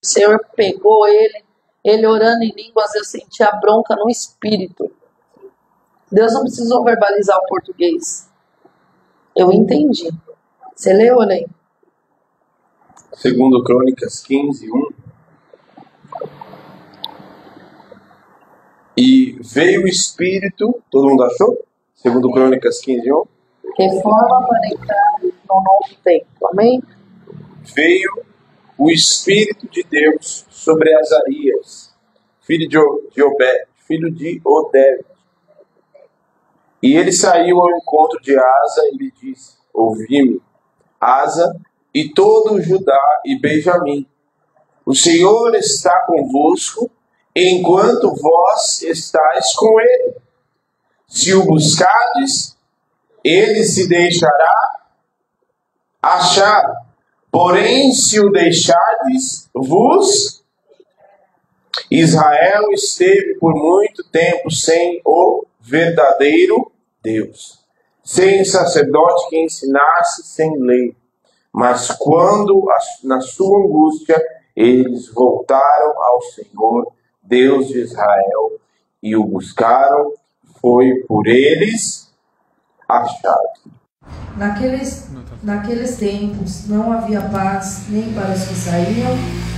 O Senhor pegou ele orando em línguas, eu senti a bronca no espírito. Deus não precisou verbalizar o português. Eu entendi. Você leu, Ney? Segundo Crônicas 15:1. E veio o Espírito, todo mundo achou? Segundo Crônicas 15:1. Reforma para entrar no novo tempo. Amém? Veio o Espírito de Deus sobre Azarias, filho de Oded. E ele saiu ao encontro de Asa e lhe disse: ouvi-me, Asa, e todo Judá e Benjamim. O Senhor está convosco, enquanto vós estáis com ele. Se o buscardes, ele se deixará achar. Porém, se o deixardes, Israel esteve por muito tempo sem o verdadeiro Deus, sem sacerdote que ensinasse, sem lei. Mas quando, na sua angústia, eles voltaram ao Senhor, Deus de Israel, e o buscaram, foi por eles achado. Naqueles tempos não havia paz nem para os que saíam,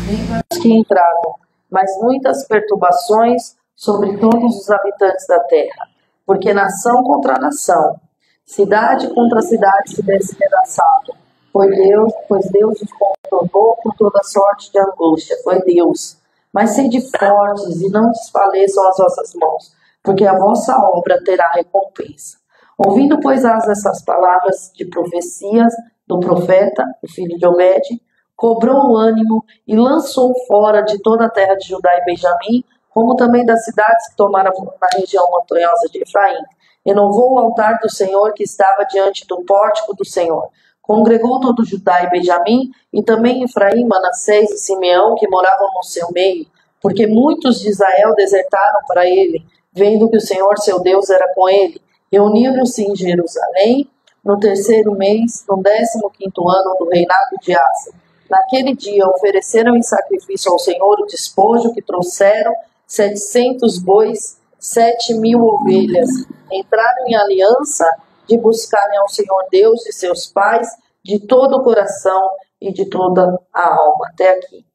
nem para os que entravam, mas muitas perturbações sobre todos os habitantes da terra, porque nação contra nação, cidade contra cidade se despedaçavam. Pois Deus os contornou com toda sorte de angústia. Foi Deus. Mas sede fortes e não desfaleçam as vossas mãos, porque a vossa obra terá recompensa. Ouvindo, pois, Asa essas palavras de profecias do profeta, o filho de Obed, cobrou o ânimo e lançou fora de toda a terra de Judá e Benjamim, como também das cidades que tomaram na região montanhosa de Efraim. Renovou o altar do Senhor que estava diante do pórtico do Senhor. Congregou todo Judá e Benjamim, e também Efraim, Manassés e Simeão, que moravam no seu meio, porque muitos de Israel desertaram para ele, vendo que o Senhor seu Deus era com ele. Reuniram-se em Jerusalém no 3º mês, no 15º ano do reinado de Asa. Naquele dia ofereceram em sacrifício ao Senhor o despojo que trouxeram, 700 bois, 7.000 ovelhas. Entraram em aliança de buscarem ao Senhor Deus de seus pais de todo o coração e de toda a alma. Até aqui.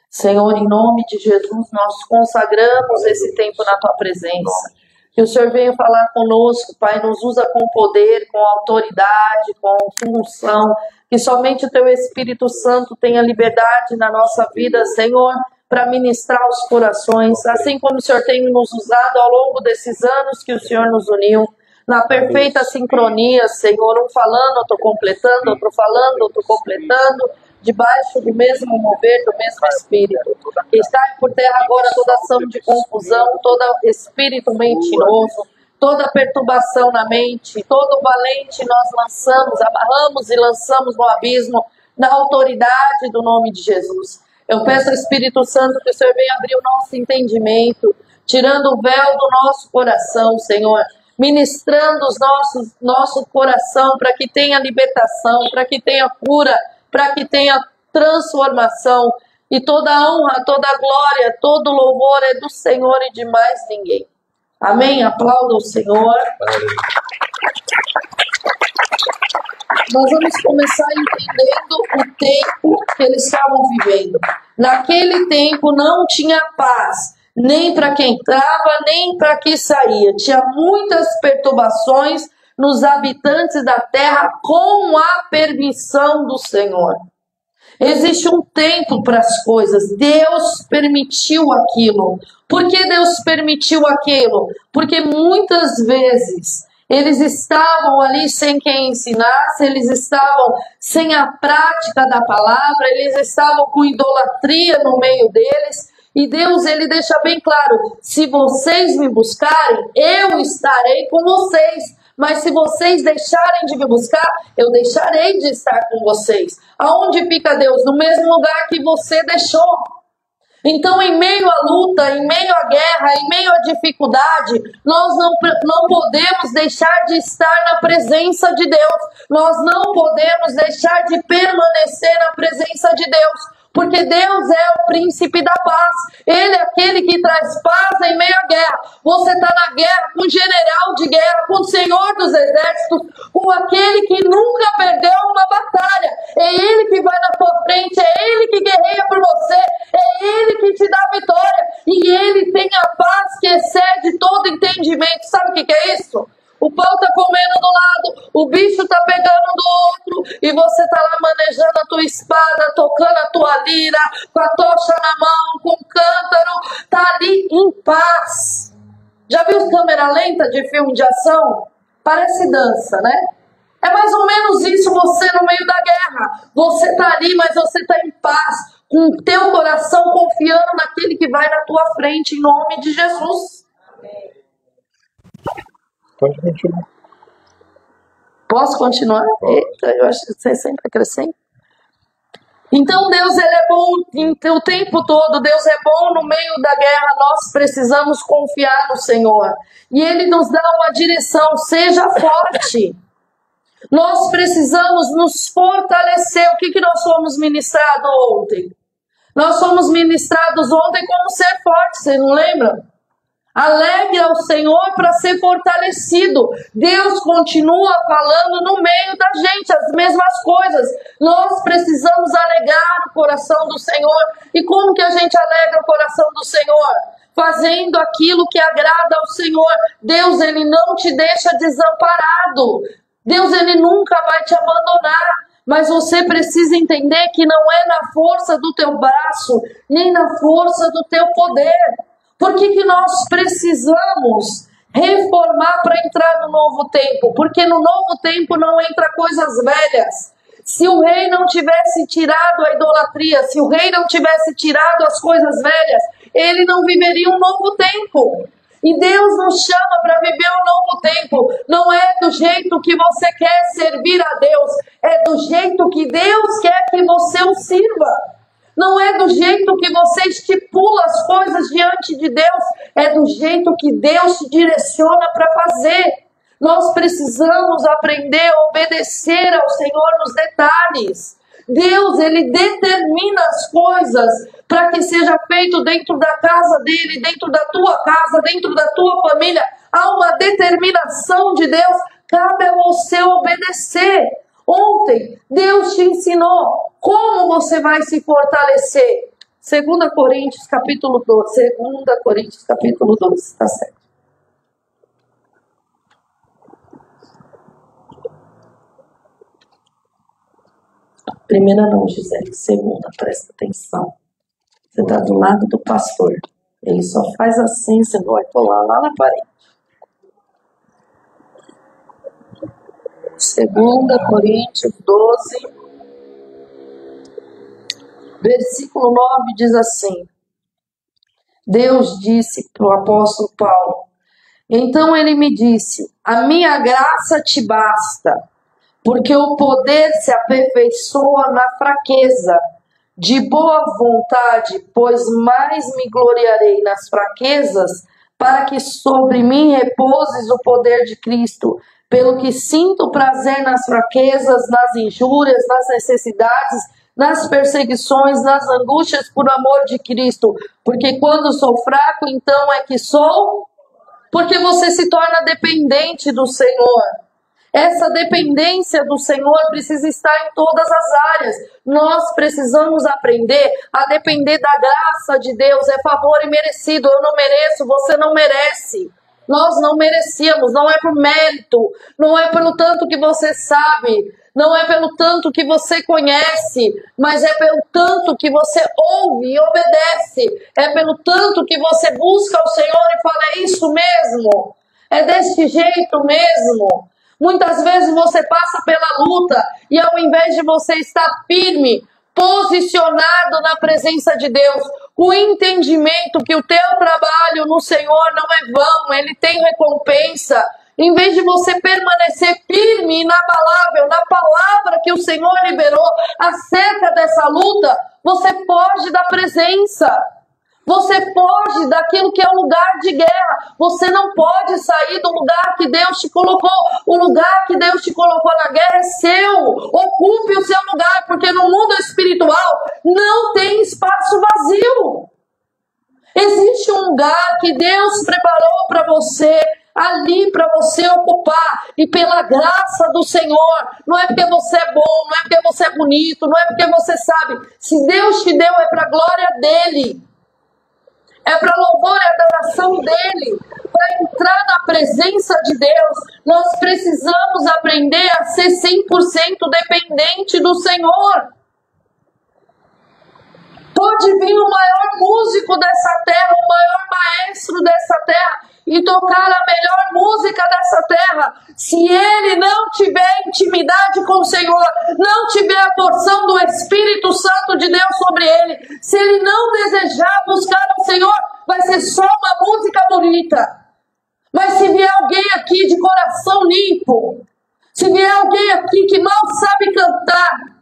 Senhor, em nome de Jesus, nós consagramos esse tempo na Tua presença. Que o Senhor venha falar conosco, Pai, nos usa com poder, com autoridade, com função. Que somente o Teu Espírito Santo tenha liberdade na nossa vida, Senhor, para ministrar os corações. Assim como o Senhor tem nos usado ao longo desses anos que o Senhor nos uniu. Na perfeita sincronia, Senhor, um falando, outro completando, outro falando, outro completando, debaixo do mesmo mover, do mesmo Espírito. Está por terra agora toda ação de confusão, todo espírito mentiroso, toda perturbação na mente, todo valente nós lançamos, amarramos e lançamos no abismo, na autoridade do nome de Jesus. Eu peço ao Espírito Santo que o Senhor venha abrir o nosso entendimento, tirando o véu do nosso coração, Senhor, ministrando nosso coração para que tenha libertação, para que tenha cura, para que tenha transformação. E toda a honra, toda a glória, todo o louvor é do Senhor e de mais ninguém. Amém? Aplauda o Senhor. Nós vamos começar entendendo o tempo que eles estavam vivendo. Naquele tempo não tinha paz, nem para quem entrava, nem para quem saía. Tinha muitas perturbações nos habitantes da terra com a permissão do Senhor. Existe um tempo para as coisas. Deus permitiu aquilo. Por que Deus permitiu aquilo? Porque muitas vezes eles estavam ali sem quem ensinasse, eles estavam sem a prática da palavra, eles estavam com idolatria no meio deles. E Deus, ele deixa bem claro, se vocês me buscarem, eu estarei com vocês. Mas se vocês deixarem de me buscar, eu deixarei de estar com vocês. Aonde fica Deus? No mesmo lugar que você deixou. Então, em meio à luta, em meio à guerra, em meio à dificuldade, nós não podemos deixar de estar na presença de Deus. Nós não podemos deixar de permanecer na presença de Deus. Porque Deus é o príncipe da paz. Ele é aquele que traz paz em meio à guerra. Você está na guerra com o general de guerra, com o Senhor dos exércitos, com aquele que nunca perdeu uma batalha. É Ele que vai na tua frente, é Ele que guerreia por você, é Ele que te dá vitória. E Ele tem a paz que excede todo entendimento. Sabe o que é isso? O pão está comendo do lado, o bicho está pegando do outro, e você está lá manejando a tua espada, tocando a tua lira, com a tocha na mão, com o cântaro, está ali em paz. Já viu câmera lenta de filme de ação? Parece dança, né? É mais ou menos isso você no meio da guerra. Você está ali, mas você está em paz, com o teu coração confiando naquele que vai na tua frente, em nome de Jesus. Pode continuar. Posso continuar? Eita, eu acho que você sempre acrescenta. Então Deus ele é bom o tempo todo, Deus é bom no meio da guerra, nós precisamos confiar no Senhor. E Ele nos dá uma direção, seja forte. Nós precisamos nos fortalecer. O que nós fomos ministrados ontem? Nós fomos ministrados ontem como ser forte, você não lembra? Alegre ao Senhor para ser fortalecido. Deus continua falando no meio da gente as mesmas coisas. Nós precisamos alegrar o coração do Senhor. E como que a gente alegra o coração do Senhor? Fazendo aquilo que agrada ao Senhor. Deus, Ele não te deixa desamparado. Deus, Ele nunca vai te abandonar. Mas você precisa entender que não é na força do teu braço, nem na força do teu poder. Por que nós precisamos reformar para entrar no novo tempo? Porque no novo tempo não entra coisas velhas. Se o rei não tivesse tirado a idolatria, se o rei não tivesse tirado as coisas velhas, ele não viveria um novo tempo. E Deus nos chama para viver um novo tempo. Não é do jeito que você quer servir a Deus, é do jeito que Deus quer que você o sirva. Não é do jeito que você estipula as coisas diante de Deus, é do jeito que Deus te direciona para fazer. Nós precisamos aprender a obedecer ao Senhor nos detalhes. Deus, Ele determina as coisas para que seja feito dentro da casa dEle, dentro da tua casa, dentro da tua família. Há uma determinação de Deus, cabe a você obedecer. Ontem, Deus te ensinou como você vai se fortalecer. 2 Coríntios capítulo 12. 2 Coríntios capítulo 12, tá certo. Primeira não, Gisele. Segunda, presta atenção. Você está do lado do pastor. Ele só faz assim, você vai colar lá na parede. 2 Coríntios 12, versículo 9 diz assim: Deus disse para o apóstolo Paulo, então ele me disse, a minha graça te basta, porque o poder se aperfeiçoa na fraqueza. De boa vontade, pois mais me gloriarei nas fraquezas, para que sobre mim repouses o poder de Cristo. Pelo que sinto prazer nas fraquezas, nas injúrias, nas necessidades, nas perseguições, nas angústias por amor de Cristo. Porque quando sou fraco, então é que sou. Porque você se torna dependente do Senhor. Essa dependência do Senhor precisa estar em todas as áreas. Nós precisamos aprender a depender da graça de Deus. É favor imerecido. Eu não mereço, você não merece. Nós não merecíamos, não é por mérito, não é pelo tanto que você sabe, não é pelo tanto que você conhece, mas é pelo tanto que você ouve e obedece, é pelo tanto que você busca o Senhor e fala, é isso mesmo, é desse jeito mesmo. Muitas vezes você passa pela luta e ao invés de você estar firme, posicionado na presença de Deus, o entendimento que o teu trabalho no Senhor não é vão, ele tem recompensa. Em vez de você permanecer firme e inabalável na palavra que o Senhor liberou acerca dessa luta, você foge da presença. Você foge daquilo que é o lugar de guerra. Você não pode sair do lugar que Deus te colocou. O lugar que Deus te colocou na guerra é seu. Ocupe o seu lugar, porque no mundo espiritual não tem espaço vazio. Existe um lugar que Deus preparou para você, ali para você ocupar, e pela graça do Senhor, não é porque você é bom, não é porque você é bonito, não é porque você sabe, se Deus te deu é para a glória dEle, é para louvor e adoração dEle, para entrar na presença de Deus. Nós precisamos aprender a ser 100% dependente do Senhor. Pode vir o maior músico dessa terra, o maior maestro dessa terra, e tocar a melhor música dessa terra. Se ele não tiver intimidade com o Senhor, não tiver a porção do Espírito Santo de Deus sobre ele, se ele não desejar buscar o Senhor, vai ser só uma música bonita. Mas se vier alguém aqui de coração limpo, se vier alguém aqui que mal sabe cantar,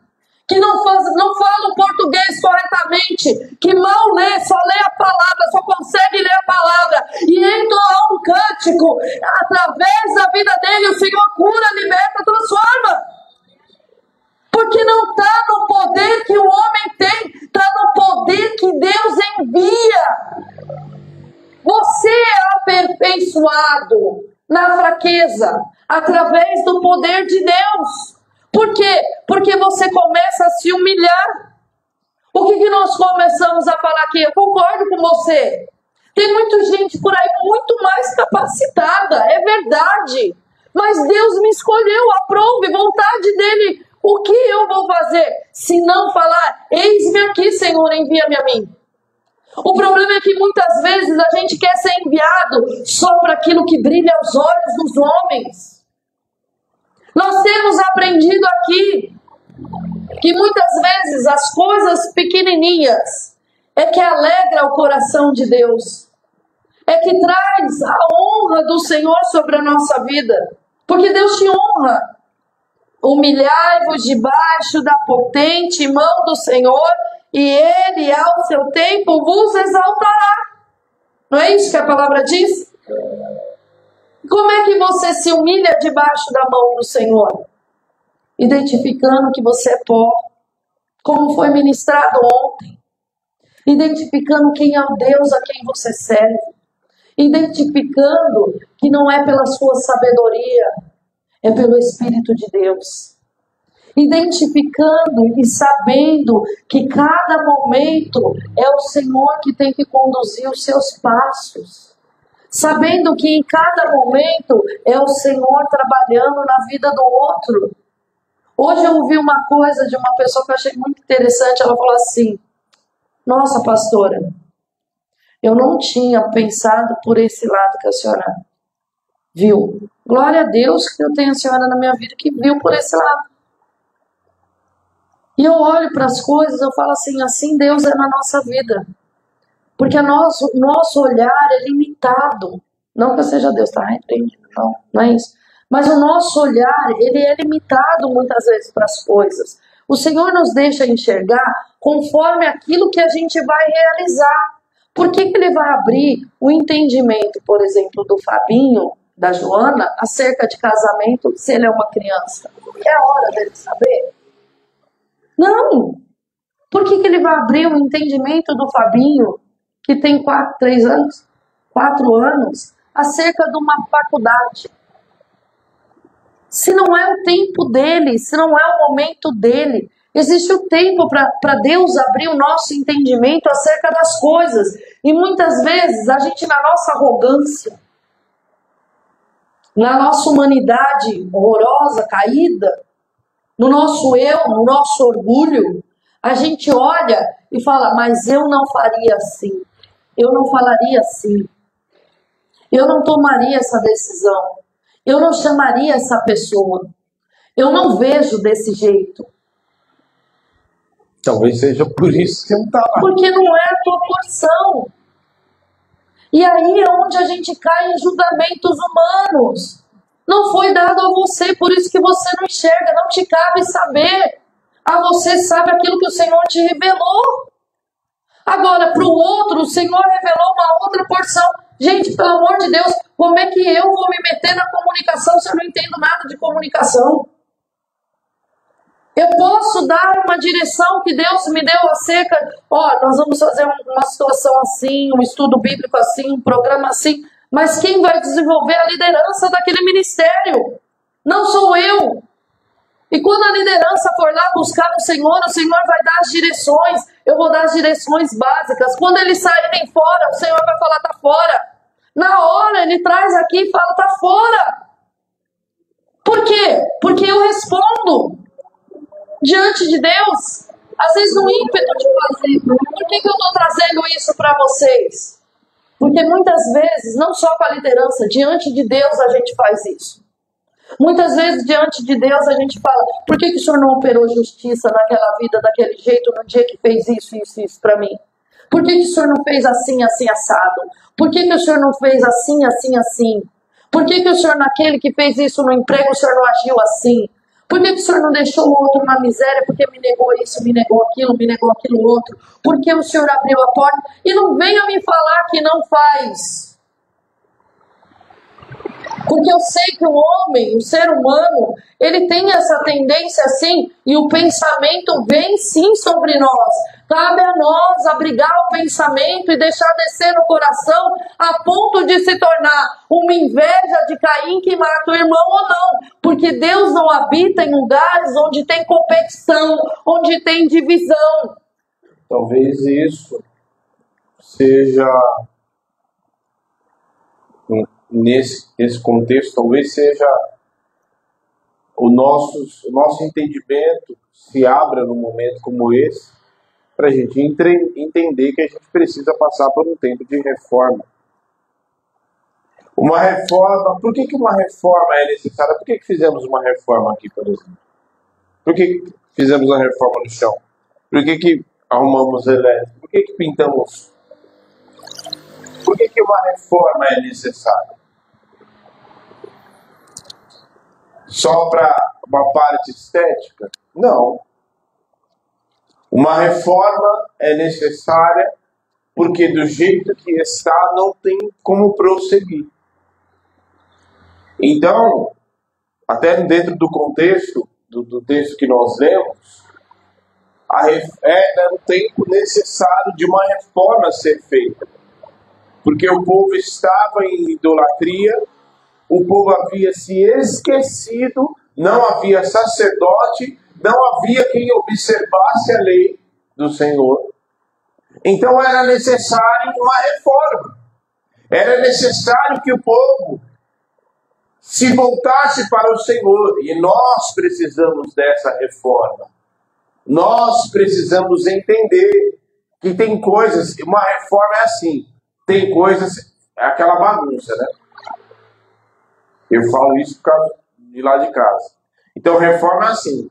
que não fala o português corretamente, que mal lê, só lê a palavra, só consegue ler a palavra, e entoar um cântico, através da vida dele, o Senhor cura, liberta, transforma. Porque não está no poder que o homem tem, está no poder que Deus envia. Você é aperfeiçoado na fraqueza, através do poder de Deus. Por quê? Porque você começa a se humilhar. O que nós começamos a falar aqui? Eu concordo com você. Tem muita gente por aí muito mais capacitada, é verdade. Mas Deus me escolheu, aprove, vontade dele. O que eu vou fazer? Se não falar, eis-me aqui, Senhor, envia-me a mim. O problema é que muitas vezes a gente quer ser enviado só para aquilo que brilha aos olhos dos homens. Nós temos aprendido aqui que muitas vezes as coisas pequenininhas é que alegra o coração de Deus, é que traz a honra do Senhor sobre a nossa vida, porque Deus te honra. Humilhai-vos debaixo da potente mão do Senhor, e Ele ao seu tempo vos exaltará. Não é isso que a palavra diz? Como é que você se humilha debaixo da mão do Senhor? Identificando que você é pó, como foi ministrado ontem. Identificando quem é o Deus a quem você serve. Identificando que não é pela sua sabedoria, é pelo Espírito de Deus. Identificando e sabendo que cada momento é o Senhor que tem que conduzir os seus passos. Sabendo que em cada momento é o Senhor trabalhando na vida do outro. Hoje eu ouvi uma coisa de uma pessoa que eu achei muito interessante. Ela falou assim: nossa, pastora, eu não tinha pensado por esse lado que a senhora viu. Glória a Deus que eu tenho a senhora na minha vida que viu por esse lado. E eu olho para as coisas, eu falo assim Deus é na nossa vida. Porque nosso olhar é limitado. Não que eu seja Deus, tá repreendido, não é isso. Mas o nosso olhar, ele é limitado muitas vezes para as coisas. O Senhor nos deixa enxergar conforme aquilo que a gente vai realizar. Por que Ele vai abrir o entendimento, por exemplo, do Fabinho, da Joana, acerca de casamento, se ele é uma criança? É a hora dele saber? Não! Por que Ele vai abrir o entendimento do Fabinho, que tem 4 anos, acerca de uma faculdade? Se não é o tempo dele, se não é o momento dele, existe o tempo para Deus abrir o nosso entendimento acerca das coisas. E muitas vezes a gente, na nossa arrogância, na nossa humanidade horrorosa, caída, no nosso eu, no nosso orgulho, a gente olha e fala: mas eu não faria assim, eu não falaria assim, eu não tomaria essa decisão, eu não chamaria essa pessoa, eu não vejo desse jeito. Talvez seja por isso que não está lá. Porque não é a tua porção. E aí é onde a gente cai em julgamentos humanos. Não foi dado a você, por isso que você não enxerga, não te cabe saber. A você sabe aquilo que o Senhor te revelou. Agora, para o outro, o Senhor revelou uma outra porção. Gente, pelo amor de Deus, como é que eu vou me meter na comunicação se eu não entendo nada de comunicação? Eu posso dar uma direção que Deus me deu acerca, nós vamos fazer uma situação assim, um estudo bíblico assim, um programa assim, mas quem vai desenvolver a liderança daquele ministério? Não sou eu. E quando a liderança for lá buscar o Senhor vai dar as direções, eu vou dar as direções básicas. Quando eles saírem fora, o Senhor vai falar, tá fora. Na hora, Ele traz aqui e fala, tá fora. Por quê? Porque eu respondo diante de Deus, às vezes no ímpeto de fazer. Por que eu estou trazendo isso para vocês? Porque muitas vezes, não só com a liderança, diante de Deus a gente faz isso. Muitas vezes, diante de Deus, a gente fala, por que o Senhor não operou justiça naquela vida, daquele jeito, no dia que fez isso para mim? Por que o Senhor não fez assim, assim, assado? Por que o Senhor não fez assim, assim, assim? Por que o Senhor, naquele que fez isso no emprego, o Senhor não agiu assim? Por que o Senhor não deixou o outro na miséria? Porque me negou isso, me negou aquilo outro? Por que o Senhor abriu a porta? E não venha me falar que não faz. Porque eu sei que o homem, o ser humano, ele tem essa tendência assim, e o pensamento vem sim sobre nós. Cabe a nós abrigar o pensamento e deixar descer no coração a ponto de se tornar uma inveja de Caim que mata o irmão ou não. Porque Deus não habita em lugares onde tem competição, onde tem divisão. Talvez isso seja... Nesse contexto, talvez seja o nosso entendimento se abra num momento como esse, para a gente entender que a gente precisa passar por um tempo de reforma. Uma reforma, por que uma reforma é necessária? Por que fizemos uma reforma aqui, por exemplo? Por que fizemos uma reforma no chão? Por que arrumamos elétrico? Por que pintamos? Por que uma reforma é necessária? Só para uma parte estética? Não. Uma reforma é necessária porque do jeito que está não tem como prosseguir. Então, até dentro do contexto do texto que nós lemos, era o tempo necessário de uma reforma ser feita. Porque o povo estava em idolatria, o povo havia se esquecido, não havia sacerdote, não havia quem observasse a lei do Senhor. Então era necessário uma reforma. Era necessário que o povo se voltasse para o Senhor. E nós precisamos dessa reforma. Nós precisamos entender que tem coisas, uma reforma é assim, tem coisas, é aquela bagunça, né? Eu falo isso por causa de lá de casa. Então, reforma é assim.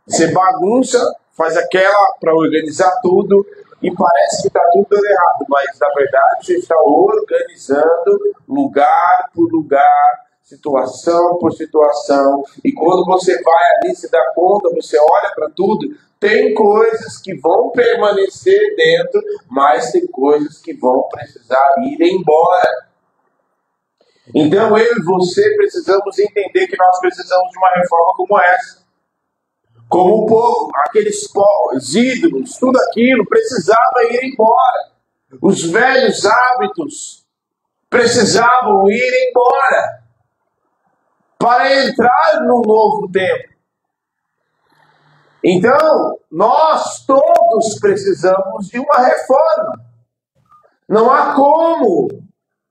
Você bagunça, faz aquela para organizar tudo e parece que está tudo dando errado. Mas, na verdade, você está organizando lugar por lugar, situação por situação. E quando você vai ali, se dá conta, você olha para tudo, tem coisas que vão permanecer dentro, mas tem coisas que vão precisar ir embora. Então eu e você precisamos entender que nós precisamos de uma reforma como essa. Como o povo, aqueles ídolos, tudo aquilo precisava ir embora. Os velhos hábitos precisavam ir embora para entrar no novo tempo. Então, nós todos precisamos de uma reforma. Não há como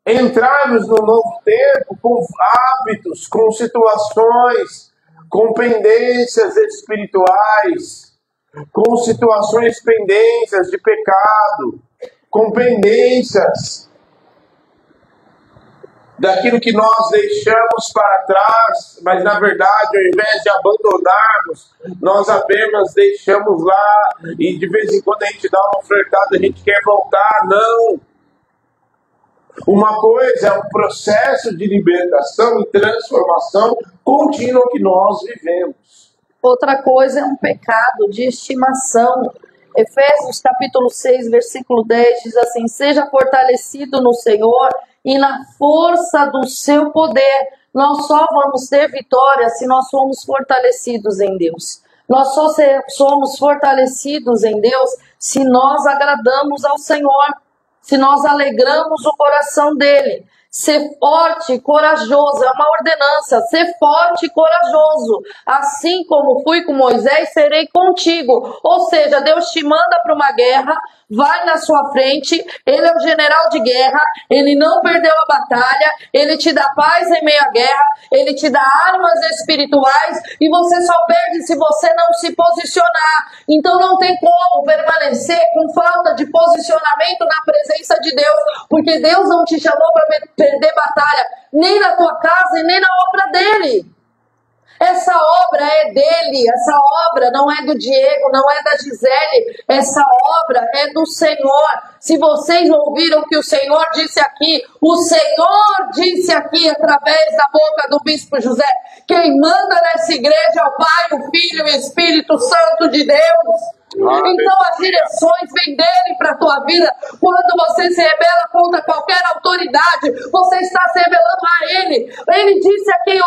entrarmos no novo tempo com hábitos, com situações, com pendências espirituais, com situações pendências de pecado, com pendências daquilo que nós deixamos para trás, mas na verdade, ao invés de abandonarmos, nós apenas deixamos lá e de vez em quando a gente dá uma flertada, a gente quer voltar. Não! Uma coisa é um processo de libertação e transformação contínua que nós vivemos. Outra coisa é um pecado de estimação. Efésios capítulo 6, versículo 10 diz assim: seja fortalecido no Senhor e na força do seu poder. Nós só vamos ter vitória se nós formos fortalecidos em Deus. Nós só somos fortalecidos em Deus se nós agradamos ao Senhor, se nós alegramos o coração dele. Ser forte e corajoso, é uma ordenança, ser forte e corajoso, assim como fui com Moisés, serei contigo. Ou seja, Deus te manda para uma guerra, vai na sua frente, ele é o general de guerra, ele não perdeu a batalha, ele te dá paz em meio à guerra, ele te dá armas espirituais, e você só perde se você não se posicionar. Então não tem como permanecer com falta de posicionamento na presença de Deus, porque Deus não te chamou para perder batalha, nem na tua casa e nem na obra dele. Essa obra é dele, essa obra não é do Diego, não é da Gisele, essa obra é do Senhor. Se vocês ouviram o que o Senhor disse aqui, o Senhor disse aqui através da boca do Bispo José, quem manda nessa igreja é o Pai, o Filho e o Espírito Santo de Deus. Então as direções vêm dele para a tua vida. Quando você se rebela contra qualquer autoridade, você está se rebelando a ele. Ele disse aqui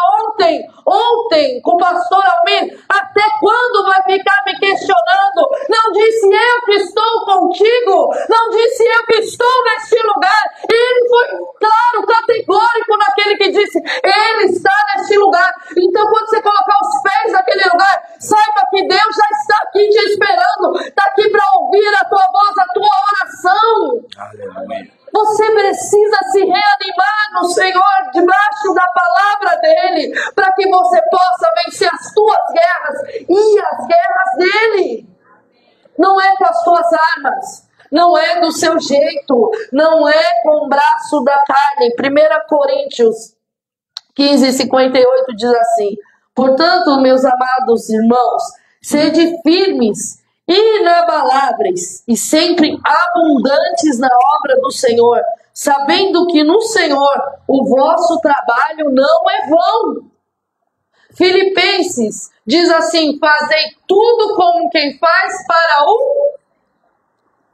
ontem, com o pastor Almir, até quando vai ficar me questionando? Não disse eu que estou contigo, não disse eu que estou neste lugar. Ele foi claro, categórico naquele que disse, ele está neste lugar. Então quando você colocar os pés naquele lugar, saiba que Deus já está aqui te esperando. Está aqui para ouvir a tua voz, a tua oração. Aleluia. Você precisa se reanimar no Senhor, debaixo da palavra dele, para que você possa vencer as tuas guerras e as guerras dele. Não é com as tuas armas, não é do seu jeito, não é com o braço da carne. 1 Coríntios 15:58 diz assim: portanto, meus amados irmãos, sede firmes, inabaláveis e sempre abundantes na obra do Senhor, sabendo que no Senhor o vosso trabalho não é vão. Filipenses diz assim: fazei tudo como quem faz para o...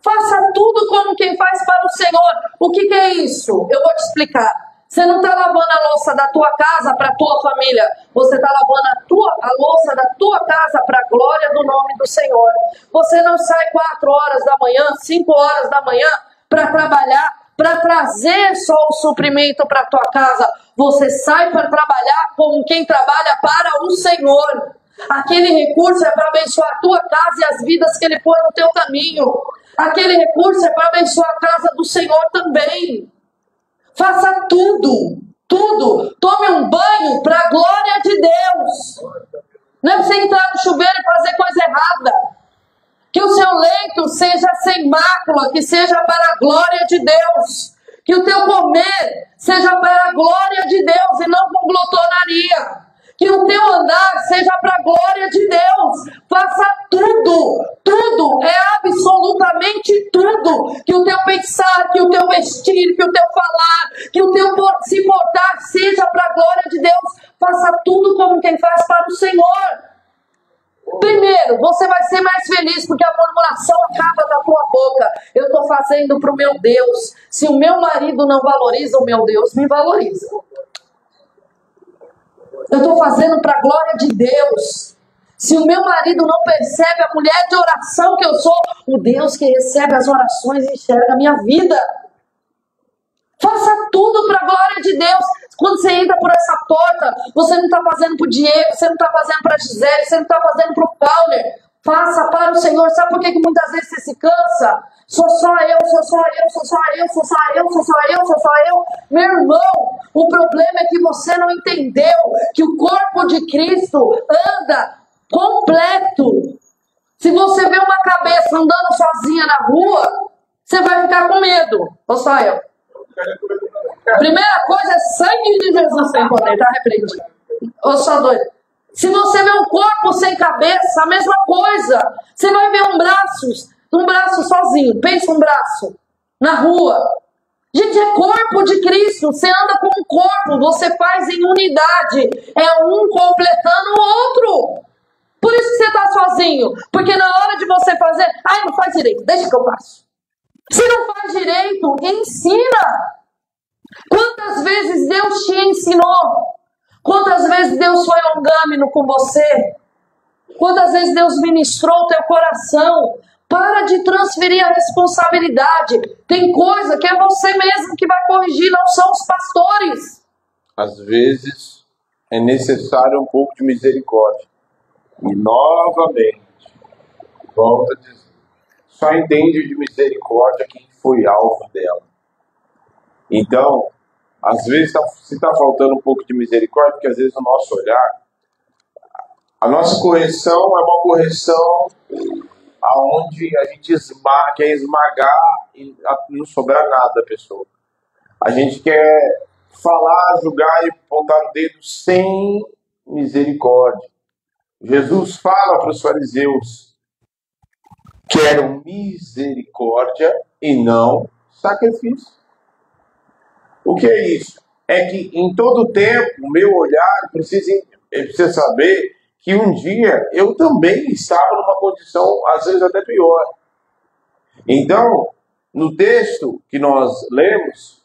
Faça tudo como quem faz para o Senhor. O que é isso? Eu vou te explicar. Você não está lavando a louça da tua casa para a tua família. Você está lavando a louça da tua casa para a glória do nome do Senhor. Você não sai 4 horas da manhã, 5 horas da manhã para trabalhar, para trazer só o suprimento para a tua casa. Você sai para trabalhar como quem trabalha para o Senhor. Aquele recurso é para abençoar a tua casa e as vidas que ele põe no teu caminho. Aquele recurso é para abençoar a casa do Senhor também. Faça tudo. Tome um banho para a glória de Deus. Não é para você entrar no chuveiro e fazer coisa errada. Que o seu leito seja sem mácula, que seja para a glória de Deus. Que o teu comer seja para a glória de Deus e não com glutonaria. Que o teu andar seja para a glória de Deus. Faça tudo, é absolutamente tudo. Que o teu pensar, que o teu vestir, que o teu falar, que o teu se portar seja para a glória de Deus. Faça tudo como quem faz para o Senhor. Primeiro, você vai ser mais feliz porque a murmuração acaba da tua boca. Eu estou fazendo para o meu Deus. Se o meu marido não valoriza, o meu Deus me valoriza. Eu estou fazendo para a glória de Deus. Se o meu marido não percebe a mulher de oração que eu sou, o Deus que recebe as orações enxerga a minha vida. Faça tudo para a glória de Deus. Quando você entra por essa porta, você não está fazendo para o Diego, você não está fazendo para a Gisele, você não está fazendo para o Pauler. Faça para o Senhor. Sabe por que muitas vezes você se cansa? Sou só eu. Meu irmão, o problema é que você não entendeu que o corpo de Cristo anda completo. Se você vê uma cabeça andando sozinha na rua, você vai ficar com medo. Ou só eu? Primeira coisa é sangue de Jesus sem poder, tá repreendido. Ou só doido. Se você vê um corpo sem cabeça, a mesma coisa. Você vai ver um braço sozinho. Pensa um braço na rua. Gente, é corpo de Cristo. Você anda com um corpo, você faz em unidade. É um completando o outro. Por isso que você está sozinho. Porque na hora de você fazer, ai, não faz direito, deixa que eu faço. Se não faz direito, ensina. Quantas vezes Deus te ensinou? Quantas vezes Deus foi longâmino com você? Quantas vezes Deus ministrou o teu coração? Para de transferir a responsabilidade. Tem coisa que é você mesmo que vai corrigir, não são os pastores. Às vezes é necessário um pouco de misericórdia. E novamente, volto a dizer, só entende de misericórdia quem foi alvo dela. Então, às vezes, se está faltando um pouco de misericórdia, porque às vezes o nosso olhar, a nossa correção é uma correção aonde a gente quer esmagar e não sobrar nada da pessoa. A gente quer falar, julgar e apontar o dedo sem misericórdia. Jesus fala para os fariseus: quero misericórdia e não sacrifício. O que é isso? É que em todo tempo, o meu olhar precisa saber que um dia eu também estava numa condição, às vezes até pior. Então, no texto que nós lemos,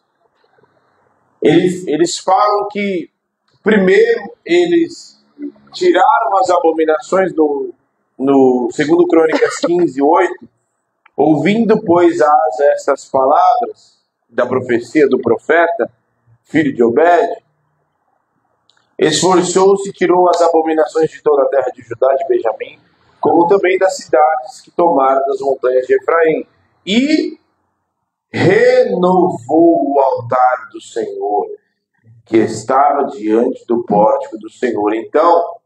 eles falam que primeiro eles tiraram as abominações no 2 Crônicas 15:8, ouvindo, pois, estas palavras da profecia do profeta, filho de Obed, esforçou-se e tirou as abominações de toda a terra de Judá e de Benjamim, como também das cidades que tomaram das montanhas de Efraim, e renovou o altar do Senhor, que estava diante do pórtico do Senhor. Então,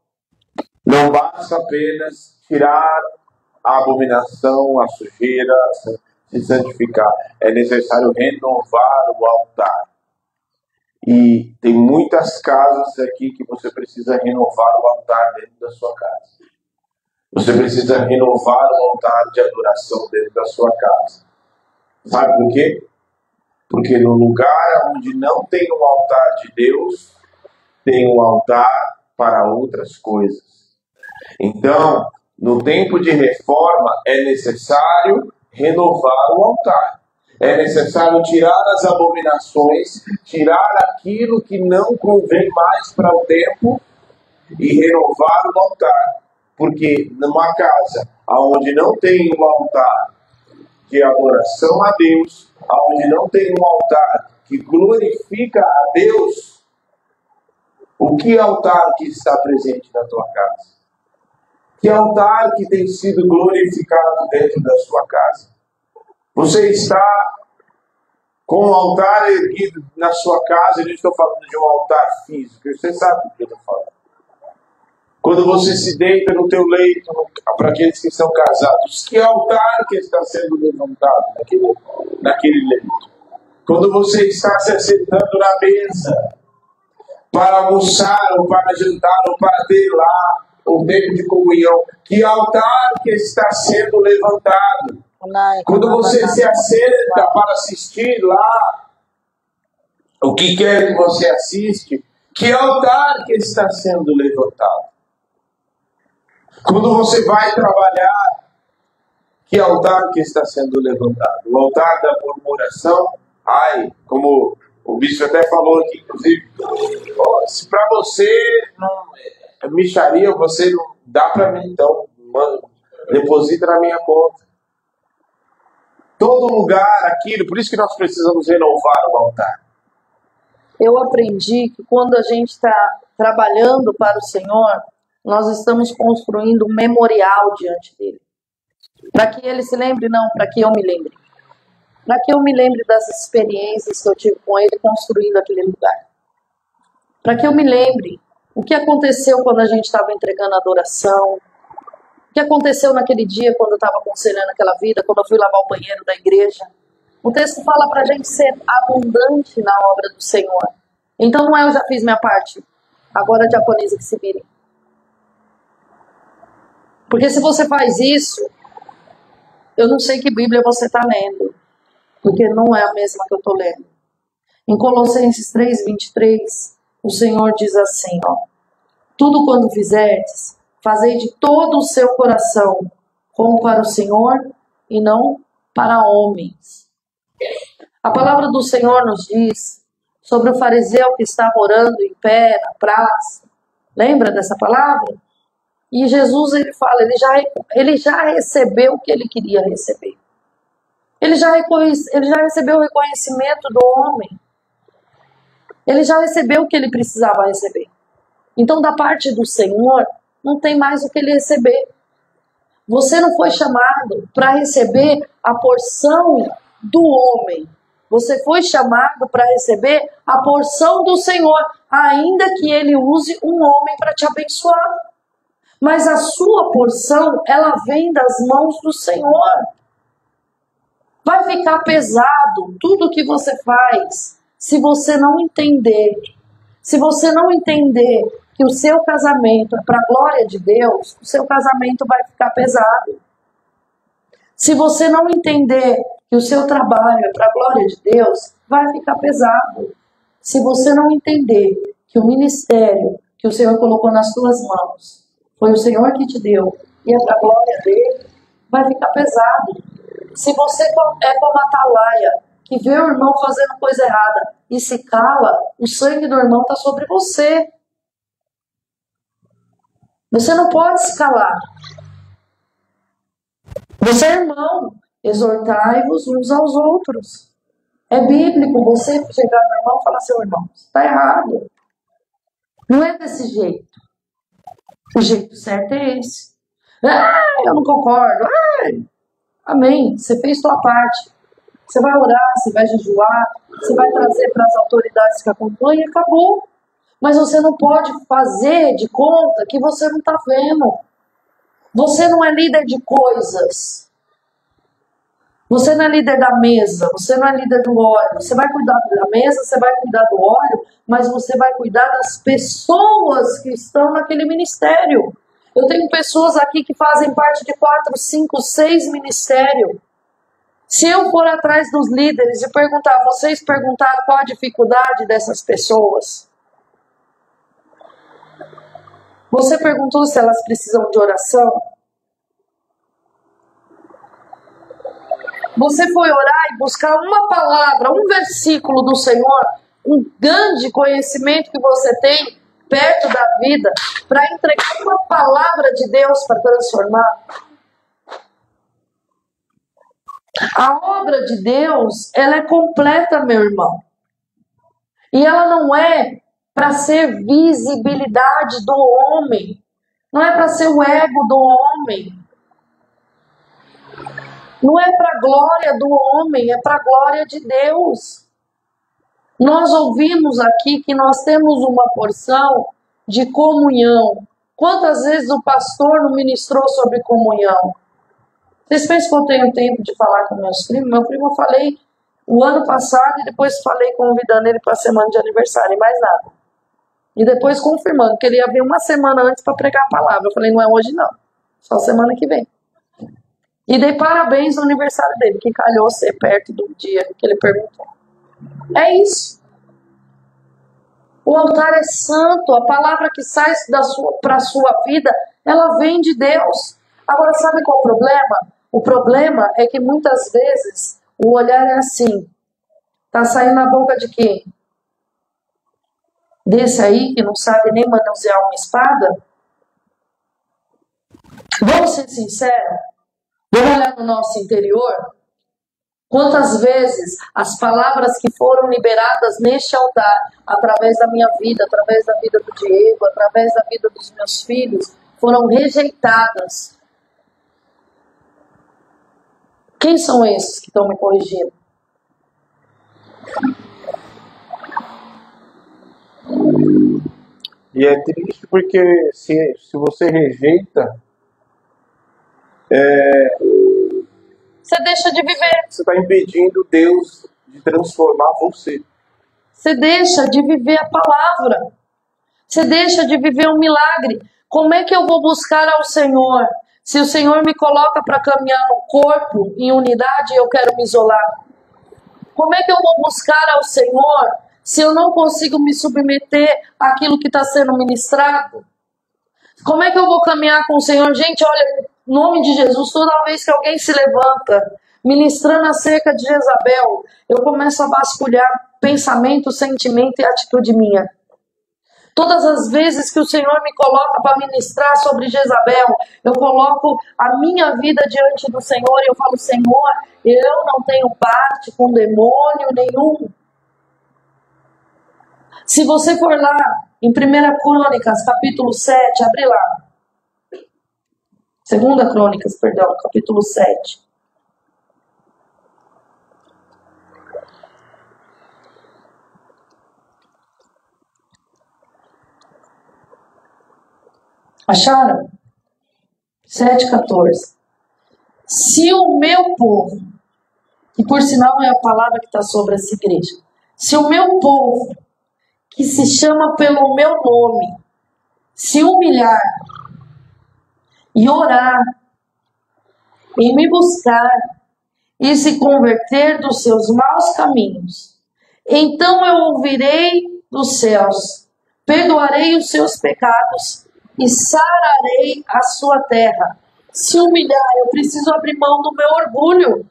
não basta apenas tirar a abominação, a sujeira, se santificar. É necessário renovar o altar. E tem muitas casas aqui que você precisa renovar o altar dentro da sua casa. Você precisa renovar o altar de adoração dentro da sua casa. Sabe por quê? Porque no lugar onde não tem um altar de Deus, tem um altar para outras coisas. Então, no tempo de reforma, é necessário renovar o altar. É necessário tirar as abominações, tirar aquilo que não convém mais para o tempo e renovar o altar. Porque numa casa onde não tem um altar de adoração a Deus, onde não tem um altar que glorifica a Deus, o que altar que está presente na tua casa? Que altar que tem sido glorificado dentro da sua casa? Você está com um altar erguido na sua casa, eu não estou falando de um altar físico, você sabe do que eu estou falando. Quando você se deita no teu leito, para aqueles que são casados, que altar que está sendo levantado naquele leito? Quando você está se assentando na mesa para almoçar, ou para jantar, ou para ter lá o tempo de comunhão, que altar que está sendo levantado? Quando você se assenta para assistir lá o que quer que você assiste, que altar que está sendo levantado? Quando você vai trabalhar, que altar que está sendo levantado? O altar da murmuração? Ai, como o bispo até falou aqui, inclusive, se para você não micharia, você não dá para mim, então, deposita na minha conta. Todo lugar, aquilo, por isso que nós precisamos renovar o altar. Eu aprendi que quando a gente está trabalhando para o Senhor, nós estamos construindo um memorial diante dele. Para que ele se lembre, não, para que eu me lembre. Para que eu me lembre das experiências que eu tive com ele construindo aquele lugar. Para que eu me lembre o que aconteceu quando a gente estava entregando a adoração, o que aconteceu naquele dia quando eu estava aconselhando aquela vida, quando eu fui lavar o banheiro da igreja. O texto fala para a gente ser abundante na obra do Senhor. Então não é eu já fiz minha parte, agora a diaconisa que se vire. Porque se você faz isso, eu não sei que Bíblia você está lendo, porque não é a mesma que eu estou lendo. Em Colossenses 3:23, o Senhor diz assim, tudo quando fizerdes, fazei de todo o seu coração, como para o Senhor e não para homens. A palavra do Senhor nos diz sobre o fariseu que estava orando em pé na praça. Lembra dessa palavra? E Jesus, ele fala, ele já recebeu o que ele queria receber. Ele já recebeu o reconhecimento do homem. Ele já recebeu o que ele precisava receber. Então, da parte do Senhor, não tem mais o que ele receber. Você não foi chamado para receber a porção do homem. Você foi chamado para receber a porção do Senhor, ainda que ele use um homem para te abençoar. Mas a sua porção, ela vem das mãos do Senhor. Vai ficar pesado tudo que você faz se você não entender. Se você não entender que o seu casamento é para a glória de Deus, o seu casamento vai ficar pesado. Se você não entender que o seu trabalho é para a glória de Deus, vai ficar pesado. Se você não entender que o ministério que o Senhor colocou nas suas mãos foi o Senhor que te deu e é para a glória dele, vai ficar pesado. Se você é como a atalaia, que vê o irmão fazendo coisa errada e se cala, o sangue do irmão está sobre você. Você não pode se calar. Você é irmão, exortai-vos uns aos outros. É bíblico você chegar no irmão e falar, seu irmão, você está errado. Não é desse jeito. O jeito certo é esse. Eu não concordo. Amém. Você fez sua parte. Você vai orar, você vai jejuar, você vai trazer para as autoridades que acompanham e acabou. Mas você não pode fazer de conta que você não está vendo. Você não é líder de coisas. Você não é líder da mesa, você não é líder do óleo. Você vai cuidar da mesa, você vai cuidar do óleo, mas você vai cuidar das pessoas que estão naquele ministério. Eu tenho pessoas aqui que fazem parte de 4, 5, 6 ministérios. Se eu for atrás dos líderes e perguntar, vocês perguntaram qual a dificuldade dessas pessoas? Você perguntou se elas precisam de oração? Você foi orar e buscar uma palavra, um versículo do Senhor, um grande conhecimento que você tem perto da vida, para entregar uma palavra de Deus para transformar? A obra de Deus, ela é completa, meu irmão. E ela não é para ser visibilidade do homem. Não é para ser o ego do homem. Não é para a glória do homem, é para a glória de Deus. Nós ouvimos aqui que nós temos uma porção de comunhão. Quantas vezes o pastor não ministrou sobre comunhão? Vocês pensam que eu tenho tempo de falar com meus primos? Meu primo eu falei o ano passado e depois falei convidando ele para a semana de aniversário e mais nada. E depois confirmando que ele ia vir uma semana antes para pregar a palavra. Eu falei, não é hoje não, só semana que vem. E dei parabéns no aniversário dele, que calhou ser perto do dia que ele perguntou. É isso. O altar é santo, a palavra que sai para a sua vida, ela vem de Deus. Agora, sabe qual é o problema? O problema é que muitas vezes o olhar é assim. Tá saindo na boca de quem? Desse aí que não sabe nem manusear uma espada? Vamos ser sinceros? Vamos olhar no nosso interior? Quantas vezes as palavras que foram liberadas neste altar, através da minha vida, através da vida do Diego, através da vida dos meus filhos, foram rejeitadas? Quem são esses que estão me corrigindo? E é triste porque se você rejeita, você deixa de viver. Você está impedindo Deus de transformar você. Você deixa de viver a palavra. Você deixa de viver um milagre. Como é que eu vou buscar ao Senhor se o Senhor me coloca para caminhar no corpo, em unidade, e eu quero me isolar? Como é que eu vou buscar ao Senhor se eu não consigo me submeter àquilo que está sendo ministrado? Como é que eu vou caminhar com o Senhor? Gente, olha, em nome de Jesus, toda vez que alguém se levanta ministrando acerca de Jezabel, eu começo a vasculhar pensamento, sentimento e atitude minha. Todas as vezes que o Senhor me coloca para ministrar sobre Jezabel, eu coloco a minha vida diante do Senhor e eu falo, Senhor, eu não tenho parte com demônio nenhum. Se você for lá em 1 Crônicas, capítulo 7, abre lá. 2 Crônicas, perdão, capítulo 7. Acharam? 7,14. Se o meu povo, que por sinal é a palavra que está sobre essa igreja, se o meu povo, que se chama pelo meu nome, se humilhar e orar, e me buscar, e se converter dos seus maus caminhos, então eu ouvirei dos céus, perdoarei os seus pecados e sararei a sua terra. Se humilhar, eu preciso abrir mão do meu orgulho.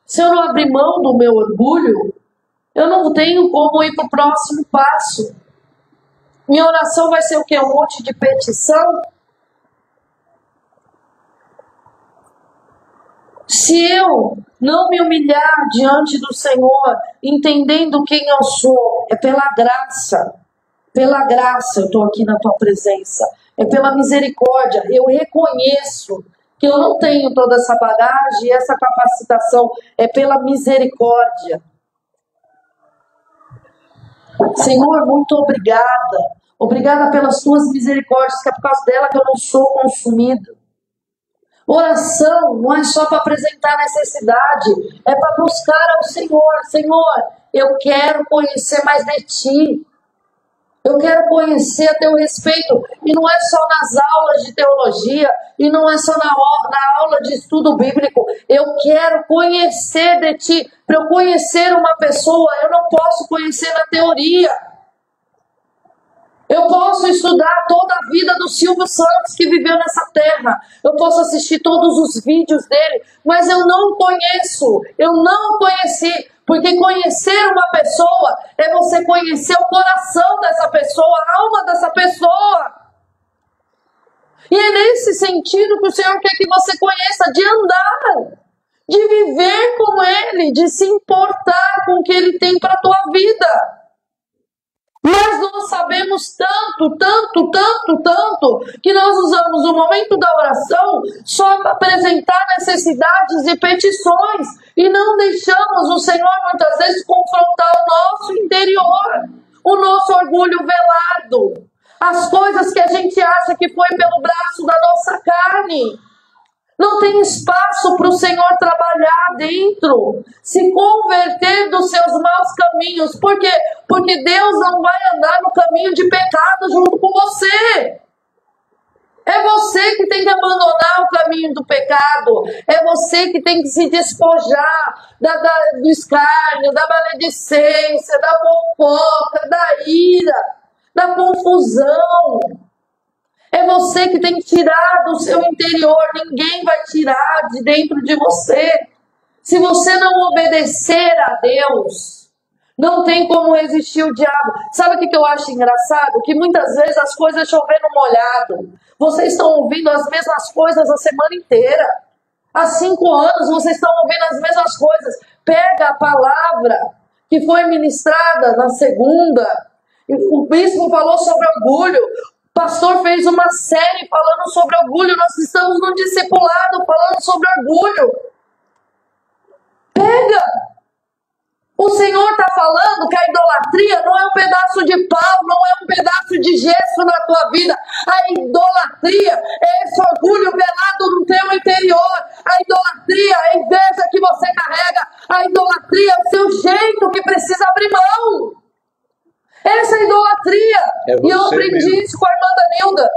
Se eu não abrir mão do meu orgulho, eu não tenho como ir para o próximo passo. Minha oração vai ser o quê? Um monte de petição? Se eu não me humilhar diante do Senhor, entendendo quem eu sou, é pela graça. Pela graça eu estou aqui na tua presença. É pela misericórdia. Eu reconheço que eu não tenho toda essa bagagem e essa capacitação. É pela misericórdia. Senhor, muito obrigada. Obrigada pelas tuas misericórdias, que é por causa dela que eu não sou consumido. Oração não é só para apresentar necessidade, é para buscar ao Senhor. Senhor, eu quero conhecer mais de Ti. Eu quero conhecer a Teu respeito. E não é só nas aulas de teologia, e não é só na aula de estudo bíblico. Eu quero conhecer de Ti. Para eu conhecer uma pessoa, eu não posso conhecer na teoria. Eu posso estudar toda a vida do Silvio Santos que viveu nessa terra. Eu posso assistir todos os vídeos dele. Mas eu não conheço. Eu não conheci. Porque conhecer uma pessoa é você conhecer o coração dessa pessoa, a alma dessa pessoa. E é nesse sentido que o Senhor quer que você conheça, de andar, de viver com Ele, de se importar com o que Ele tem para a tua vida. Mas nós sabemos tanto, que nós usamos o momento da oração só para apresentar necessidades e petições e não deixamos o Senhor muitas vezes confrontar o nosso interior, o nosso orgulho velado, as coisas que a gente acha que foi pelo braço da nossa carne. Não tem espaço para o Senhor trabalhar dentro, se converter dos seus maus caminhos. Por quê? Porque Deus não vai andar no caminho de pecado junto com você. É você que tem que abandonar o caminho do pecado. É você que tem que se despojar do escárnio, da maledicência, da fofoca, da ira, da confusão. É você que tem que tirar do seu interior. Ninguém vai tirar de dentro de você. Se você não obedecer a Deus, não tem como resistir o diabo. Sabe o que eu acho engraçado? Que muitas vezes as coisas chovendo molhado. Vocês estão ouvindo as mesmas coisas a semana inteira. Há 5 anos vocês estão ouvindo as mesmas coisas. Pega a palavra que foi ministrada na segunda. O bispo falou sobre orgulho. O pastor fez uma série falando sobre orgulho. Nós estamos no discipulado falando sobre orgulho. Pega! O Senhor está falando que a idolatria não é um pedaço de pau, não é um pedaço de gesso na tua vida. A idolatria é esse orgulho velado no teu interior. A idolatria é a inveja que você carrega. A idolatria é o seu jeito que precisa abrir mão. Essa é a idolatria. E eu aprendi mesmo isso com a irmã Danilda.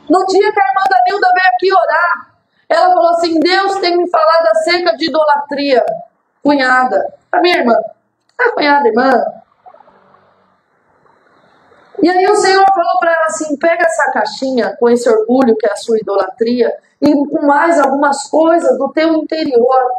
No dia que a irmã Danilda veio aqui orar, ela falou assim: Deus tem me falado acerca de idolatria. Cunhada, a minha irmã, a cunhada irmã. E aí o Senhor falou para ela assim, pega essa caixinha com esse orgulho que é a sua idolatria e com mais algumas coisas do teu interior,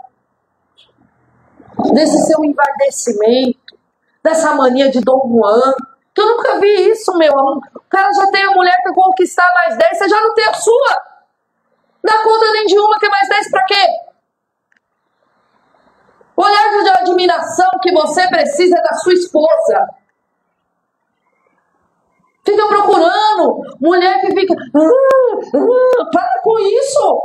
desse seu envardecimento, dessa mania de Dom Juan, que eu nunca vi isso, meu. O cara já tem a mulher para conquistar mais 10, você já não tem a sua. Dá conta nem de uma, quer mais 10 para quê? O olhar de admiração que você precisa é da sua esposa. Fica procurando mulher que fica... para com isso.